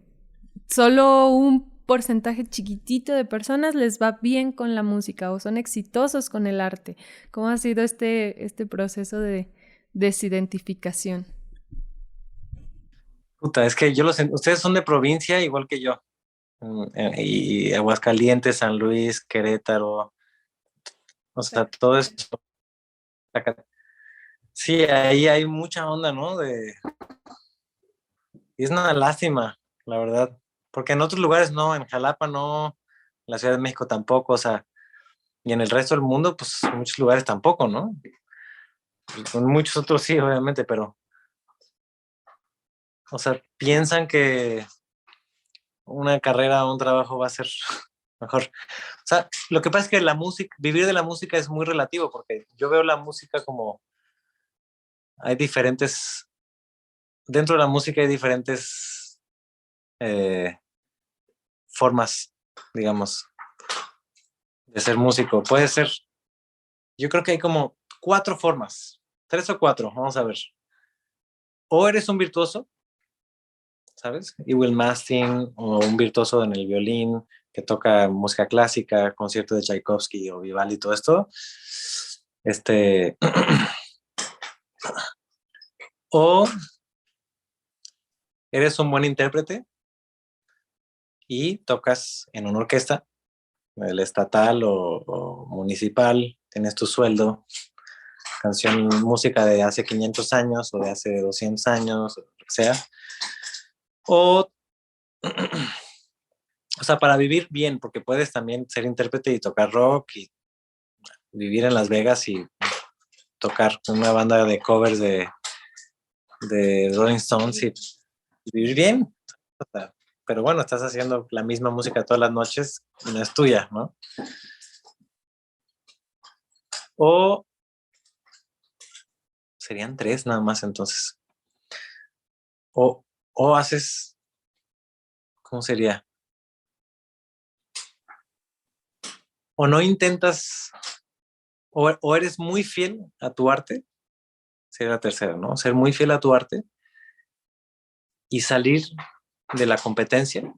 solo un porcentaje chiquitito de personas les va bien con la música o son exitosos con el arte. ¿Cómo ha sido este proceso de desidentificación? Puta, es que ustedes son de provincia igual que yo. Y Aguascalientes, San Luis, Querétaro, o sea, todo eso. Sí, ahí hay mucha onda, ¿no? Y es una lástima, la verdad, porque en otros lugares no, en Jalapa no, en la Ciudad de México tampoco, o sea, y en el resto del mundo, pues en muchos lugares tampoco, ¿no? En muchos otros sí, obviamente, pero, o sea, piensan que una carrera o un trabajo va a ser mejor. O sea, lo que pasa es que la música, vivir de la música es muy relativo, porque yo veo la música como, hay diferentes, dentro de la música hay diferentes eh, formas, digamos, de ser músico. Puede ser, yo creo que hay como 4 formas, 3 o 4, vamos a ver. O eres un virtuoso, ¿sabes? Will Mastin, o un virtuoso en el violín que toca música clásica, concierto de Tchaikovsky o Vivaldi y todo esto. Este, o eres un buen intérprete y tocas en una orquesta, el estatal o municipal, tienes tu sueldo, música de hace 500 años o de hace 200 años, o lo que sea. O, o sea, para vivir bien, porque puedes también ser intérprete y tocar rock y vivir en Las Vegas y tocar con una banda de covers de Rolling Stones y vivir bien. O sea, pero bueno, estás haciendo la misma música todas las noches y no es tuya, ¿no? O serían tres nada más entonces. O haces, ¿cómo sería? O no intentas, o eres muy fiel a tu arte, sería la tercera, ¿no? Ser muy fiel a tu arte y salir de la competencia,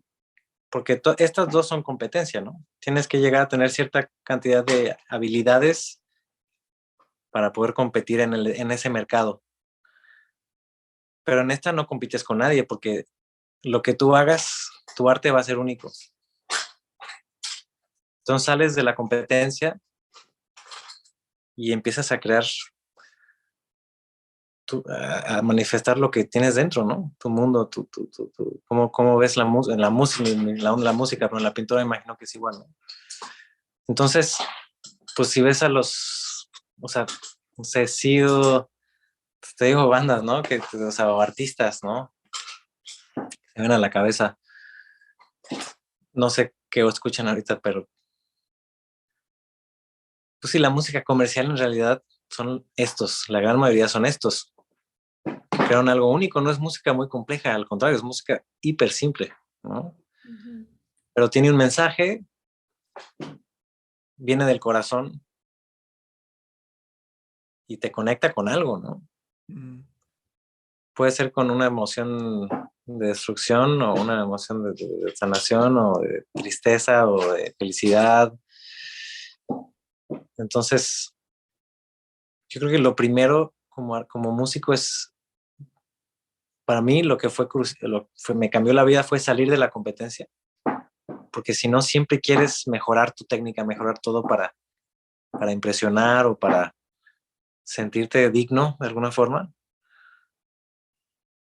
porque estas dos son competencia, ¿no? Tienes que llegar a tener cierta cantidad de habilidades para poder competir en ese mercado. Pero en esta no compites con nadie, porque lo que tú hagas, tu arte va a ser único. Entonces sales de la competencia y empiezas a crear, a manifestar lo que tienes dentro, ¿no? Tu mundo, cómo ves la música, la música, pero en la pintura imagino que es igual, ¿no? Entonces, pues si ves a o sea, no sé, te digo bandas, ¿no? O sea, o artistas, ¿no? Se ven a la cabeza. No sé qué escuchan ahorita, pero pues sí, la música comercial en realidad son estos, la gran mayoría son estos. Crearon algo único, no es música muy compleja, al contrario, es música hiper simple, ¿no? Uh-huh. Pero tiene un mensaje, viene del corazón y te conecta con algo, ¿no? Uh-huh. Puede ser con una emoción de destrucción o una emoción de sanación o de tristeza o de felicidad. Entonces, yo creo que lo primero como músico es, para mí lo que me cambió la vida fue salir de la competencia, porque si no siempre quieres mejorar tu técnica, mejorar todo para impresionar o para sentirte digno de alguna forma.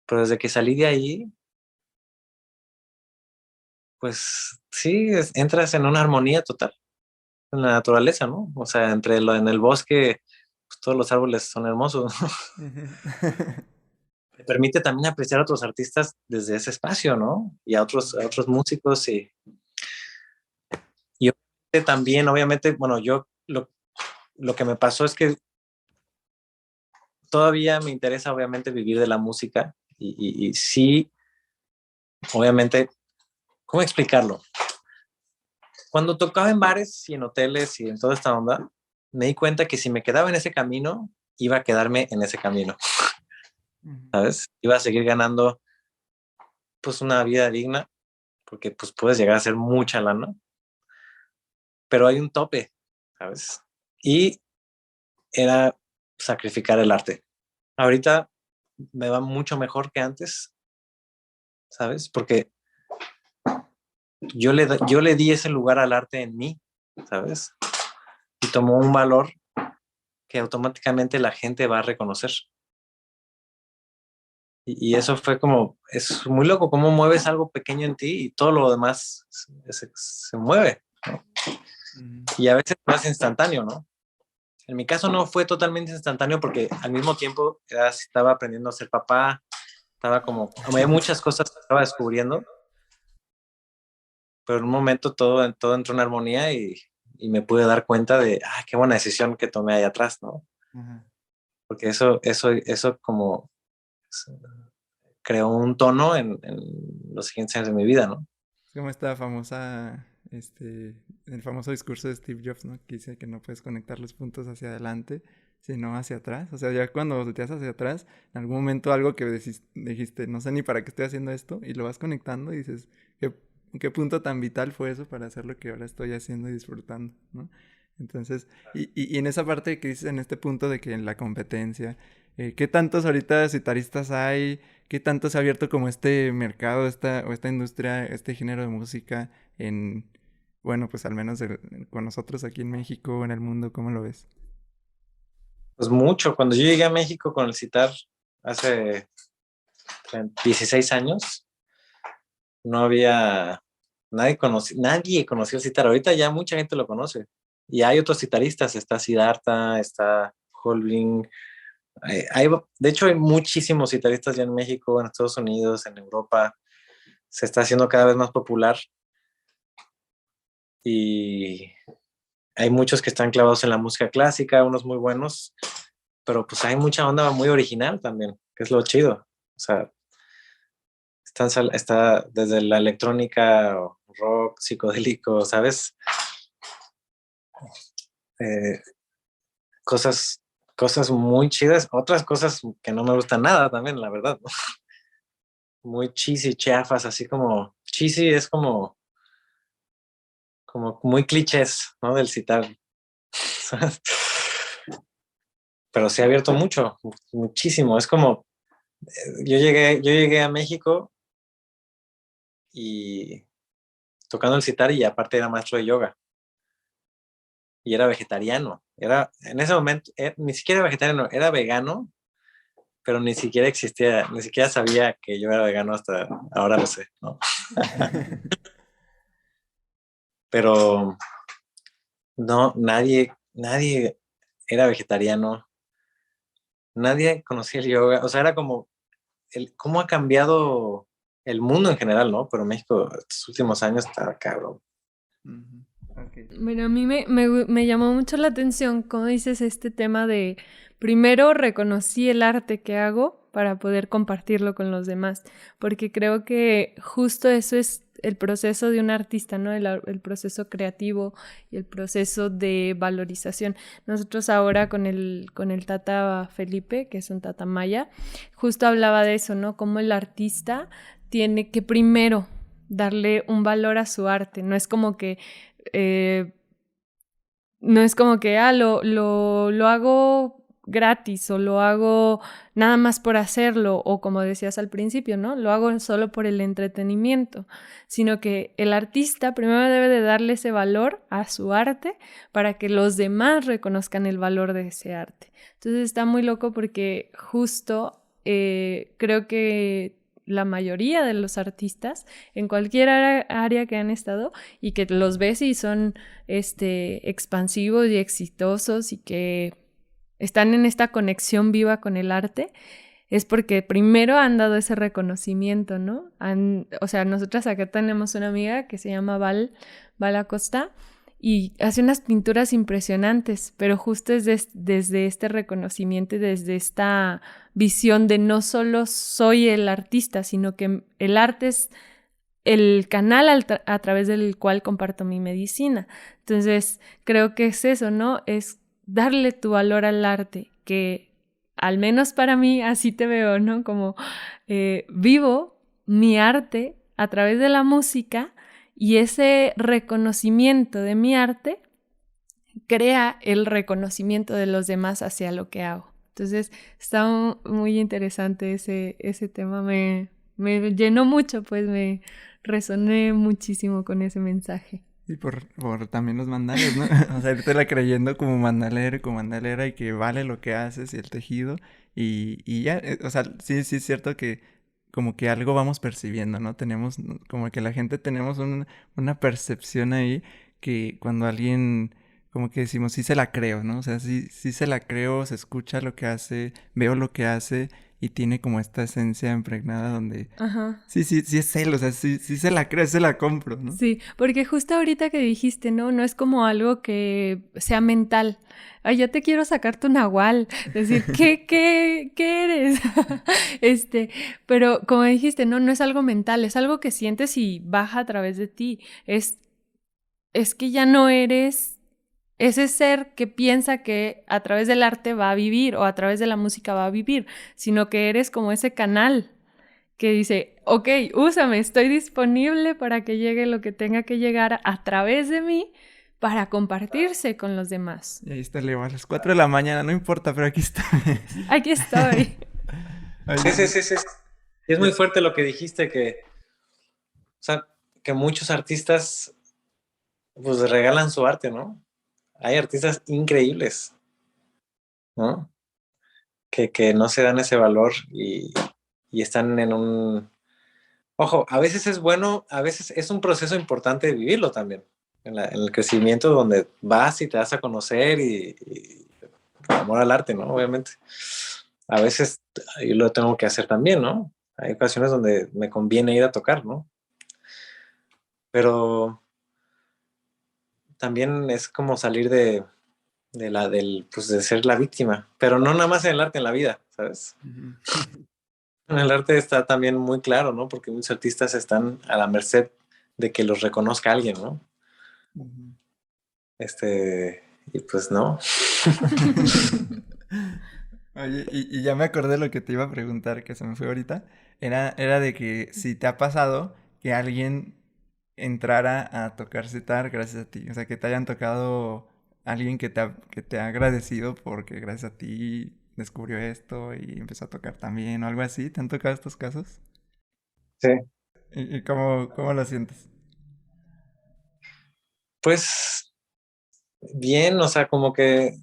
Pero desde que salí de ahí, pues sí, entras en una armonía total en la naturaleza, ¿no? O sea, en el bosque, pues todos los árboles son hermosos. Te permite también apreciar a otros artistas desde ese espacio, ¿no? Y a otros músicos y también, obviamente, bueno, yo lo que me pasó es que todavía me interesa, obviamente, vivir de la música y sí, obviamente, ¿cómo explicarlo? Cuando tocaba en bares y en hoteles y en toda esta onda, me di cuenta que si me quedaba en ese camino, iba a quedarme en ese camino, ¿sabes? Iba a seguir ganando, pues, una vida digna, porque, pues, puedes llegar a hacer mucha lana, pero hay un tope, ¿sabes? Y era sacrificar el arte. Ahorita me va mucho mejor que antes, ¿sabes? Porque yo le di ese lugar al arte en mí, ¿sabes? Y tomó un valor que automáticamente la gente va a reconocer. Y eso fue es muy loco, cómo mueves algo pequeño en ti y todo lo demás se mueve, ¿no? Y a veces no es instantáneo, ¿no? En mi caso no fue totalmente instantáneo porque al mismo tiempo estaba aprendiendo a ser papá, había muchas cosas que estaba descubriendo, pero en un momento todo entró en armonía y me pude dar cuenta de, qué buena decisión que tomé ahí atrás, ¿no? Uh-huh. Porque eso como creó un tono en los siguientes años de mi vida, ¿no? Es como esta famosa, el famoso discurso de Steve Jobs, ¿no? Que dice que no puedes conectar los puntos hacia adelante, sino hacia atrás. O sea, ya cuando volteas hacia atrás, en algún momento algo que dijiste, no sé ni para qué estoy haciendo esto, y lo vas conectando y dices, ¿qué punto tan vital fue eso para hacer lo que ahora estoy haciendo y disfrutando, ¿no? Entonces, y en esa parte que dices, en este punto de que en la competencia, ¿qué tantos ahorita citaristas hay? ¿Qué tanto se ha abierto como este mercado, esta industria, este género de música bueno, pues al menos con nosotros aquí en México o en el mundo, ¿cómo lo ves? Pues mucho. Cuando yo llegué a México con el sitar hace 16 años, no había, nadie conocía el sitar. Ahorita ya mucha gente lo conoce. Y hay otros sitaristas, está Siddhartha, está Holbling. De hecho, hay muchísimos sitaristas ya en México, en Estados Unidos, en Europa. Se está haciendo cada vez más popular. Y hay muchos que están clavados en la música clásica, unos muy buenos, pero pues hay mucha onda muy original también, que es lo chido. O sea, está desde la electrónica, rock, psicodélico, ¿sabes? Eh, cosas, cosas muy chidas, otras cosas que no me gustan nada también, la verdad, ¿no? Muy cheesy, chafas, así como, cheesy es como muy clichés, ¿no? Del citar. Pero se ha abierto mucho, muchísimo. Es como, yo llegué a México y tocando el sitar y aparte era maestro de yoga y era vegetariano. En ese momento, ni siquiera vegetariano, era vegano, pero ni siquiera existía, ni siquiera sabía que yo era vegano hasta ahora lo sé, ¿no? Pero no, nadie era vegetariano, nadie conocía el yoga, o sea, era como, cómo ha cambiado el mundo en general, ¿no? Pero México estos últimos años está cabrón. Okay. Bueno, a mí me llamó mucho la atención, como dices, este tema de primero reconocí el arte que hago para poder compartirlo con los demás, porque creo que justo eso es el proceso de un artista, ¿no? El proceso creativo y el proceso de valorización. Nosotros ahora con el Tata Felipe, que es un Tata Maya, justo hablaba de eso, ¿no? Cómo el artista tiene que primero darle un valor a su arte, no es como que lo hago gratis o lo hago nada más por hacerlo o como decías al principio, ¿no? Lo hago solo por el entretenimiento, sino que el artista primero debe de darle ese valor a su arte para que los demás reconozcan el valor de ese arte. Entonces está muy loco porque justo creo que la mayoría de los artistas en cualquier área que han estado y que los ves y son expansivos y exitosos y que están en esta conexión viva con el arte, es porque primero han dado ese reconocimiento, ¿no? O sea, nosotras acá tenemos una amiga que se llama Val Acosta y hace unas pinturas impresionantes, pero justo es desde este reconocimiento y desde esta visión de no solo soy el artista, sino que el arte es el canal a través del cual comparto mi medicina. Entonces, creo que es eso, ¿no? Es darle tu valor al arte, que al menos para mí así te veo, ¿no? Como vivo mi arte a través de la música y ese reconocimiento de mi arte crea el reconocimiento de los demás hacia lo que hago. Entonces, está muy interesante ese tema, me llenó mucho, pues me resoné muchísimo con ese mensaje. Y por también los mandales, ¿no? O sea, irte la creyendo como mandalero, como mandalera y que vale lo que haces y el tejido y ya, o sea, sí es cierto que como que algo vamos percibiendo, ¿no? Tenemos, como que la gente tenemos una percepción ahí que cuando alguien, como que decimos, sí se la creo, ¿no? O sea, sí se la creo, se escucha lo que hace, veo lo que hace y tiene como esta esencia impregnada donde... Ajá. Sí es él, o sea, sí se la creo, se la compro, ¿no? Sí, porque justo ahorita que dijiste, ¿no? No es como algo que sea mental. Ay, ya te quiero sacar tu nahual. Decir, ¿qué eres? Pero como dijiste, no es algo mental, es algo que sientes y baja a través de ti. Es que ya no eres ese ser que piensa que a través del arte va a vivir o a través de la música va a vivir, sino que eres como ese canal que dice, ok, úsame, estoy disponible para que llegue lo que tenga que llegar a través de mí para compartirse con los demás. Y ahí está Leo, a las 4 de la mañana, no importa, pero aquí está. Aquí estoy. Sí. Y es muy fuerte lo que dijiste, o sea, que muchos artistas pues regalan su arte, ¿no? Hay artistas increíbles, ¿no? Que no se dan ese valor y están en un... Ojo, a veces es bueno, a veces es un proceso importante de vivirlo también, en el crecimiento donde vas y te das a conocer y amor al arte, ¿no? Obviamente. A veces yo lo tengo que hacer también, ¿no? Hay ocasiones donde me conviene ir a tocar, ¿no? Pero también es como salir pues de ser la víctima, pero no nada más en el arte, en la vida, ¿sabes? Ujú. En el arte está también muy claro, ¿no? Porque muchos artistas están a la merced de que los reconozca alguien, ¿no? Ujú. Y pues no. Oye, y ya me acordé de lo que te iba a preguntar, que se me fue ahorita. Era de que si te ha pasado que alguien entrara a tocar sitar gracias a ti. O sea, que te hayan tocado alguien que te ha agradecido porque gracias a ti descubrió esto y empezó a tocar también o algo así. ¿Te han tocado estos casos? Sí. ¿Y cómo lo sientes? Pues bien, o sea, como que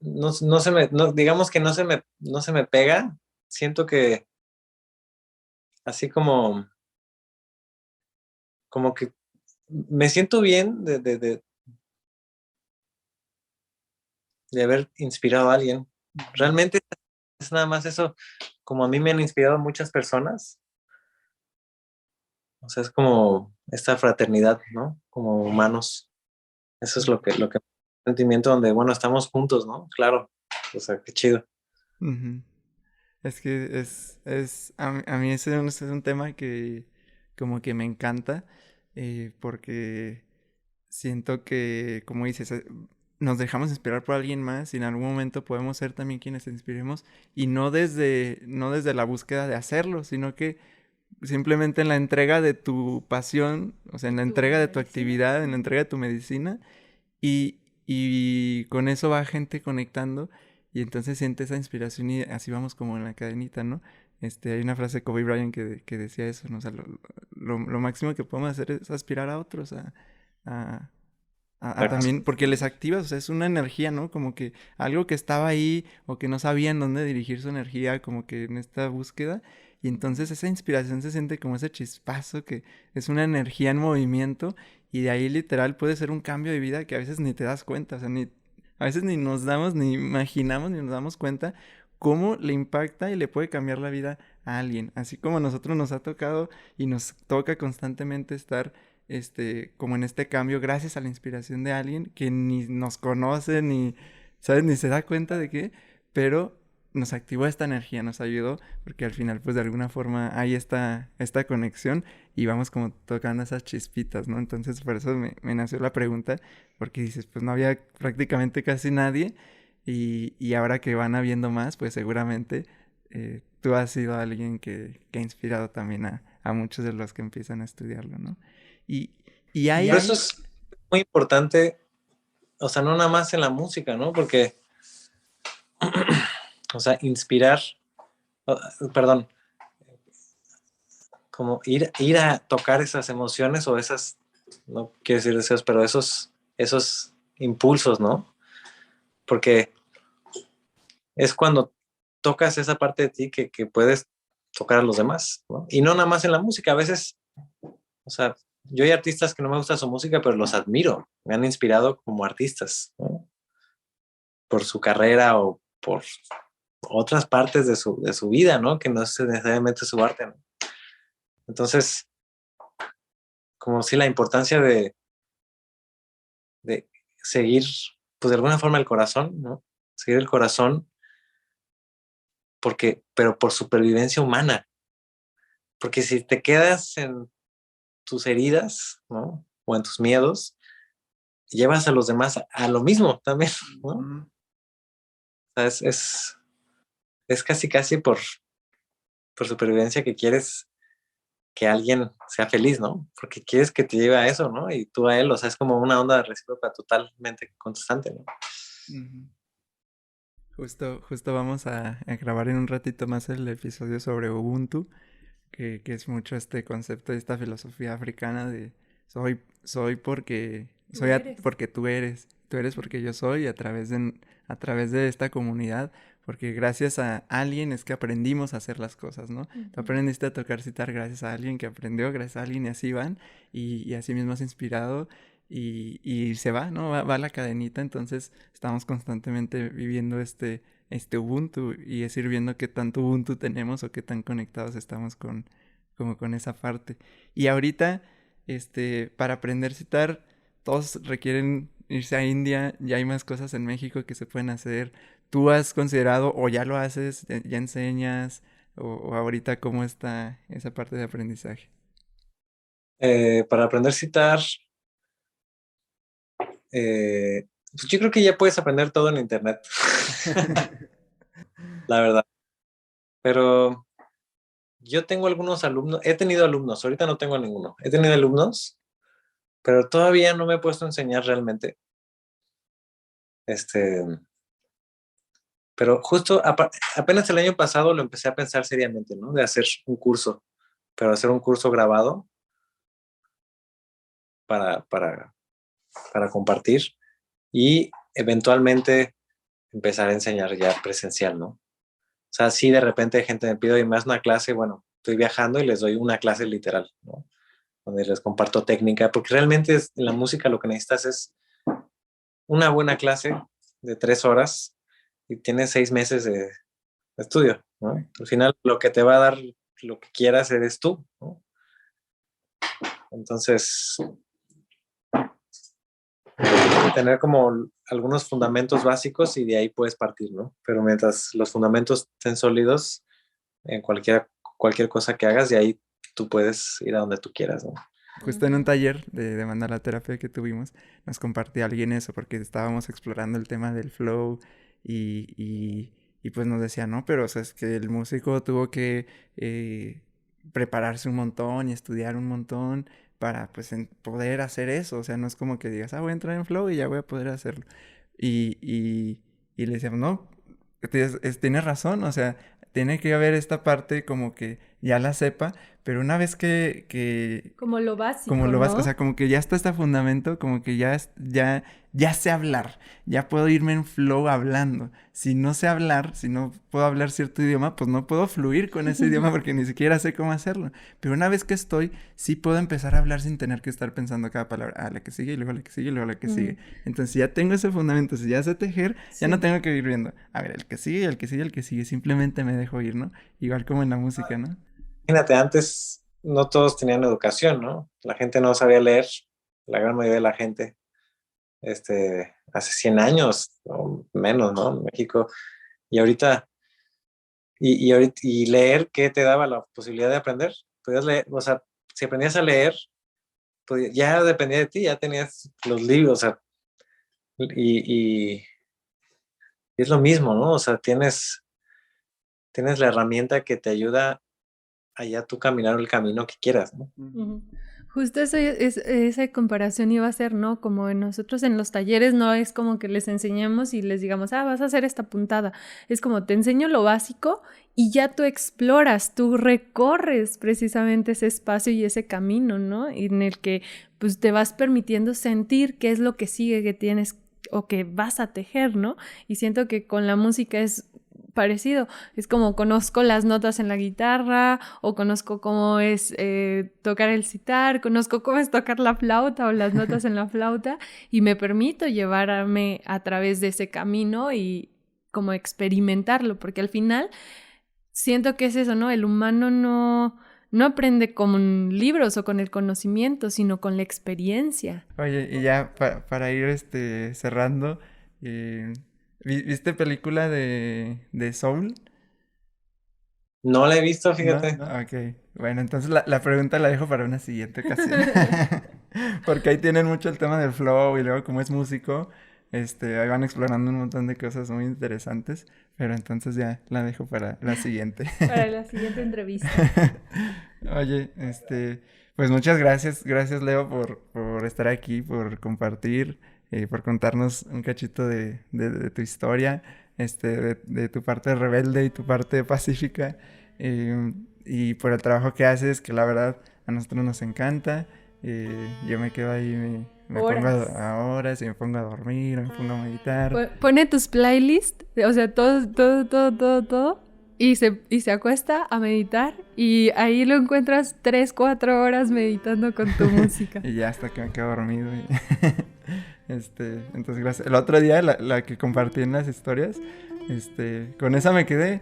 no se me, no, digamos que no se me pega. Siento que así como que me siento bien de haber inspirado a alguien. Ujú. Realmente es nada más eso, como a mí me han inspirado muchas personas, o sea, es como esta fraternidad, ¿no? Como humanos. Eso es lo que, sentimiento donde, bueno, estamos juntos, ¿no? Claro, o sea, qué chido. Ujú. Es que a mí ese es un tema que como que me encanta, porque siento que, como dices, nos dejamos inspirar por alguien más y en algún momento podemos ser también quienes inspiremos y no desde la búsqueda de hacerlo, sino que simplemente en la entrega de tu pasión, o sea, en la entrega de tu actividad, en la entrega de tu medicina y con eso va gente conectando y entonces siente esa inspiración y así vamos como en la cadenita, ¿no? Hay una frase de Kobe Bryant que decía eso, ¿no? O sea, lo máximo que podemos hacer es aspirar a otros, a, a Exacto. también, porque les activas, o sea, es una energía, ¿no? Como que algo que estaba ahí o que no sabían dónde dirigir su energía, como que en esta búsqueda, y entonces esa inspiración se siente como ese chispazo que es una energía en movimiento, y de ahí literal puede ser un cambio de vida que a veces ni te das cuenta, o sea, a veces ni nos damos, ni imaginamos, ni nos damos cuenta cómo le impacta y le puede cambiar la vida a alguien, así como a nosotros nos ha tocado y nos toca constantemente estar como en este cambio, gracias a la inspiración de alguien que ni nos conoce, ni, ¿sabes? Ni se da cuenta de qué, pero nos activó esta energía, nos ayudó, porque al final, pues de alguna forma hay esta conexión y vamos como tocando esas chispitas, ¿no? Entonces, por eso me nació la pregunta, porque dices, pues no había prácticamente casi nadie y ahora que van habiendo más, pues seguramente tú has sido alguien que ha inspirado también a muchos de los que empiezan a estudiarlo, ¿no? Y, y Pero hay... eso es muy importante, o sea, no nada más en la música, ¿no? Porque, o sea, inspirar, perdón, como ir a tocar esas emociones o esas, no quiero decir deseos, pero esos impulsos, ¿no? Porque es cuando tocas esa parte de ti que puedes tocar a los demás, ¿no? Y no nada más en la música, a veces, o sea, yo hay artistas que no me gusta su música, pero los admiro, me han inspirado como artistas, ¿no? Por su carrera o por otras partes de su vida, ¿no? Que no es necesariamente su arte, ¿no? Entonces, como si la importancia de seguir, pues de alguna forma el corazón, ¿no? Seguir el corazón, pero por supervivencia humana, porque si te quedas en tus heridas, ¿no? O en tus miedos, llevas a los demás a lo mismo también, ¿no? O Ujú. sea, es casi casi por supervivencia que quieres que alguien sea feliz, ¿no? Porque quieres que te lleve a eso, ¿no? Y tú a él, o sea, es como una onda recíproca totalmente constante, ¿no? Ujú. Justo vamos a grabar en un ratito más el episodio sobre Ubuntu, que es mucho este concepto y esta filosofía africana de soy soy porque Tú eres. porque tú eres porque yo soy a través de esta comunidad, porque gracias a alguien es que aprendimos a hacer las cosas, ¿no? Tú aprendiste a tocar citar gracias a alguien que aprendió, gracias a alguien y así van, y así mismo has inspirado y se va, ¿no? Va la cadenita, entonces estamos constantemente viviendo este Ubuntu y es ir viendo qué tanto Ubuntu tenemos o qué tan conectados estamos como con esa parte. Y ahorita, para aprender citar, todos requieren irse a India, ya hay más cosas en México que se pueden hacer. ¿Tú has considerado o ya lo haces, ya enseñas o ahorita cómo está esa parte de aprendizaje? Para aprender a citar, pues yo creo que ya puedes aprender todo en internet, la verdad. Pero yo tengo algunos alumnos, he tenido alumnos, ahorita no tengo ninguno. He tenido alumnos, pero todavía no me he puesto a enseñar realmente. Pero justo apenas el año pasado lo empecé a pensar seriamente, ¿no? De hacer un curso, pero hacer un curso grabado para, para, para compartir y eventualmente empezar a enseñar ya presencial, ¿no? O sea, si de repente gente me pide, y me das una clase, bueno, estoy viajando y les doy una clase literal, ¿no? Donde les comparto técnica, porque realmente en la música lo que necesitas es una buena clase de 3 horas y tienes 6 meses de estudio, ¿no? Al final lo que te va a dar lo que quieras eres tú, ¿no? Entonces, tener como algunos fundamentos básicos y de ahí puedes partir, ¿no? Pero mientras los fundamentos estén sólidos en cualquier cosa que hagas, de ahí tú puedes ir a donde tú quieras, ¿no? Justo en un taller de mandala terapia que tuvimos, nos compartía alguien eso, porque estábamos explorando el tema del flow y pues nos decía, no, pero o sea, es que el músico tuvo que prepararse un montón y estudiar un montón para pues poder hacer eso, o sea, no es como que digas, voy a entrar en flow y ya voy a poder hacerlo. Y le decíamos, no, tienes razón, o sea, tiene que haber esta parte como que ya la sepa, pero una vez que Como lo básico, como lo vas, o ¿no? sea, como que ya está este fundamento, como que ya sé hablar, ya puedo irme en flow hablando. Si no sé hablar, si no puedo hablar cierto idioma, pues no puedo fluir con ese idioma porque ni siquiera sé cómo hacerlo. Pero una vez que estoy, sí puedo empezar a hablar sin tener que estar pensando cada palabra, la que sigue, y luego la que sigue, y luego la que sigue. Entonces, si ya tengo ese fundamento, si ya sé tejer, ya no tengo que ir viendo, a ver, el que sigue, el que sigue, el que sigue, simplemente me dejo ir, ¿no? Igual como en la música, ¿no? Imagínate, antes no todos tenían educación, ¿no? La gente no sabía leer, la gran mayoría de la gente, hace 100 años o menos, ¿no? En México. Y ahorita, y leer, ¿qué te daba la posibilidad de aprender? Podías leer, o sea, si aprendías a leer, ya dependía de ti, ya tenías los libros, o sea, y es lo mismo, ¿no? O sea, tienes la herramienta que te ayuda a ya tú caminar el camino que quieras, ¿no? Justo esa comparación iba a ser, ¿no? Como nosotros en los talleres no es como que les enseñemos y les digamos, vas a hacer esta puntada. Es como te enseño lo básico y ya tú exploras, tú recorres precisamente ese espacio y ese camino, ¿no? En el que pues te vas permitiendo sentir qué es lo que sigue que tienes o que vas a tejer, ¿no? Y siento que con la música es parecido. Es como conozco las notas en la guitarra o conozco cómo es tocar el sitar, conozco cómo es tocar la flauta o las notas en la flauta y me permito llevarme a través de ese camino y como experimentarlo, porque al final siento que es eso, ¿no? El humano no aprende con libros o con el conocimiento, sino con la experiencia. Oye, y ya para ir cerrando, ¿viste película de Soul? No la he visto, ¿No? fíjate. Ok, bueno, entonces la pregunta la dejo para una siguiente ocasión. Porque ahí tienen mucho el tema del flow y luego como es músico, ahí van explorando un montón de cosas muy interesantes, pero entonces ya la dejo para la siguiente. Para la siguiente entrevista. Oye, pues muchas gracias, gracias Leo por estar aquí, por compartir, por contarnos un cachito de tu historia, de tu parte rebelde y tu parte pacífica, y por el trabajo que haces, que la verdad a nosotros nos encanta, yo me quedo ahí, me pongo a horas y me pongo a dormir, me pongo a meditar. Pone tus playlists, o sea, todo, y se acuesta a meditar, y ahí lo encuentras 3-4 horas meditando con tu música. Y ya hasta que me quedo dormido. Entonces, gracias. El otro día, la que compartí en las historias, con esa me quedé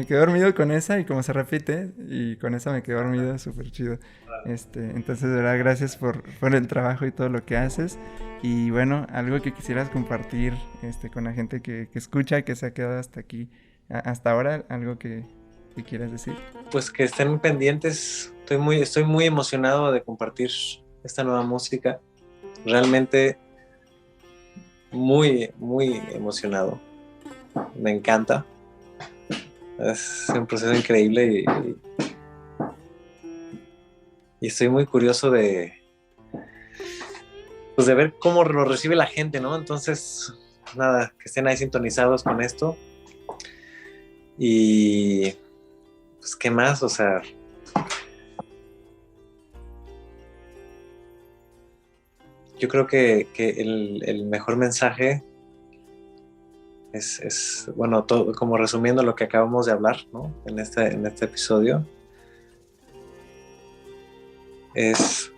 dormido con esa, y como se repite, y con esa me quedé dormido, súper chido. Entonces, de verdad, gracias por el trabajo y todo lo que haces. Y bueno, algo que quisieras compartir con la gente que escucha, que se ha quedado hasta aquí, hasta ahora, algo que quieras decir. Pues que estén pendientes. Estoy muy emocionado de compartir esta nueva música. Realmente muy, muy emocionado. Me encanta. Es un proceso increíble y estoy muy curioso de ver cómo lo recibe la gente, ¿no? Entonces, nada, que estén ahí sintonizados con esto. Y pues, ¿qué más? O sea, yo creo que el mejor mensaje es bueno, todo, como resumiendo lo que acabamos de hablar, ¿no? En este episodio, es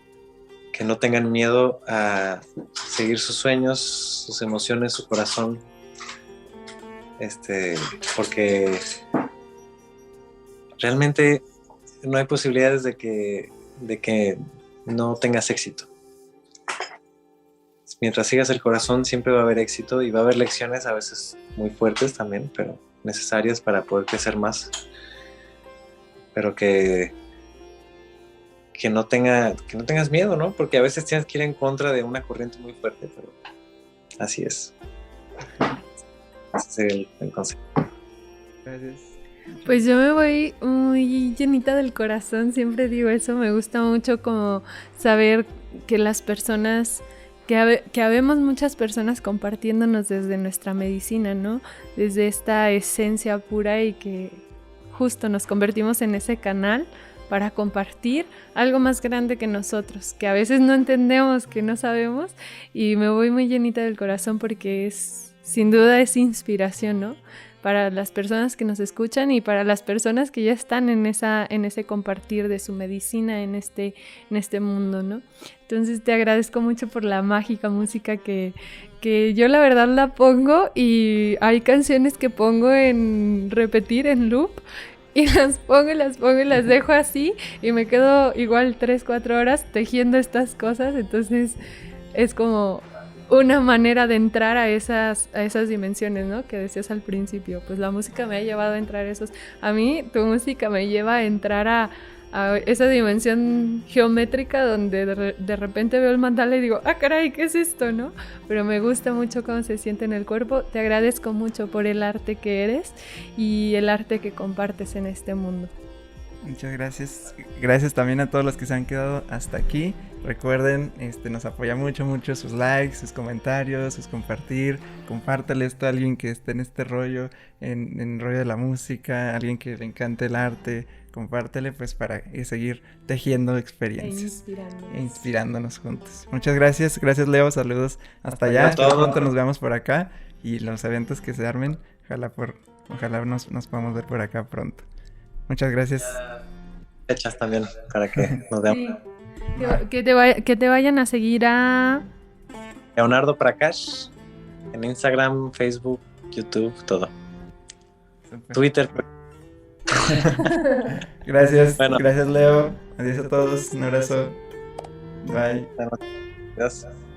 que no tengan miedo a seguir sus sueños, sus emociones, su corazón, porque realmente no hay posibilidades de que no tengas éxito. Mientras sigas el corazón, siempre va a haber éxito, y va a haber lecciones a veces muy fuertes también, pero necesarias para poder crecer más. Pero que no tengas miedo, ¿no? Porque a veces tienes que ir en contra de una corriente muy fuerte, pero así es. Ese es el consejo. Gracias. Pues yo me voy muy llenita del corazón, siempre digo eso, me gusta mucho como saber que las personas, que habemos muchas personas compartiéndonos desde nuestra medicina, ¿no? Desde esta esencia pura, y que justo nos convertimos en ese canal para compartir algo más grande que nosotros, que a veces no entendemos, que no sabemos, y me voy muy llenita del corazón porque sin duda es inspiración, ¿no? Para las personas que nos escuchan y para las personas que ya están en ese compartir de su medicina en este mundo, ¿no? Entonces te agradezco mucho por la mágica música que yo la verdad la pongo, y hay canciones que pongo en repetir, en loop, y las pongo y las dejo así, y me quedo igual 3-4 horas tejiendo estas cosas. Entonces es como una manera de entrar a esas dimensiones, ¿no? Que decías al principio, pues la música me ha llevado a entrar a esos. A mí tu música me lleva a entrar a esa dimensión geométrica donde de repente veo el mandala y digo, caray, ¿qué es esto, no? Pero me gusta mucho cómo se siente en el cuerpo. Te agradezco mucho por el arte que eres y el arte que compartes en este mundo. Muchas gracias. Gracias también a todos los que se han quedado hasta aquí. Recuerden, nos apoya mucho sus likes, sus comentarios, sus compartir. Compártale esto a alguien que esté en este rollo, en el rollo de la música, alguien que le encante el arte. Compártele pues para seguir tejiendo experiencias e inspirándonos juntos. Muchas gracias. Gracias, Leo. Saludos hasta allá. Pronto nos vemos por acá, y los eventos que se armen, ojalá nos podamos ver por acá pronto. Muchas gracias. Fechas también para que nos veamos. Sí. Que te vayan a seguir a Leonardo Prakash en Instagram, Facebook, YouTube, todo. Super. Twitter. Gracias. Bueno. Gracias, Leo. Adiós a todos. Un abrazo. Bye. Gracias.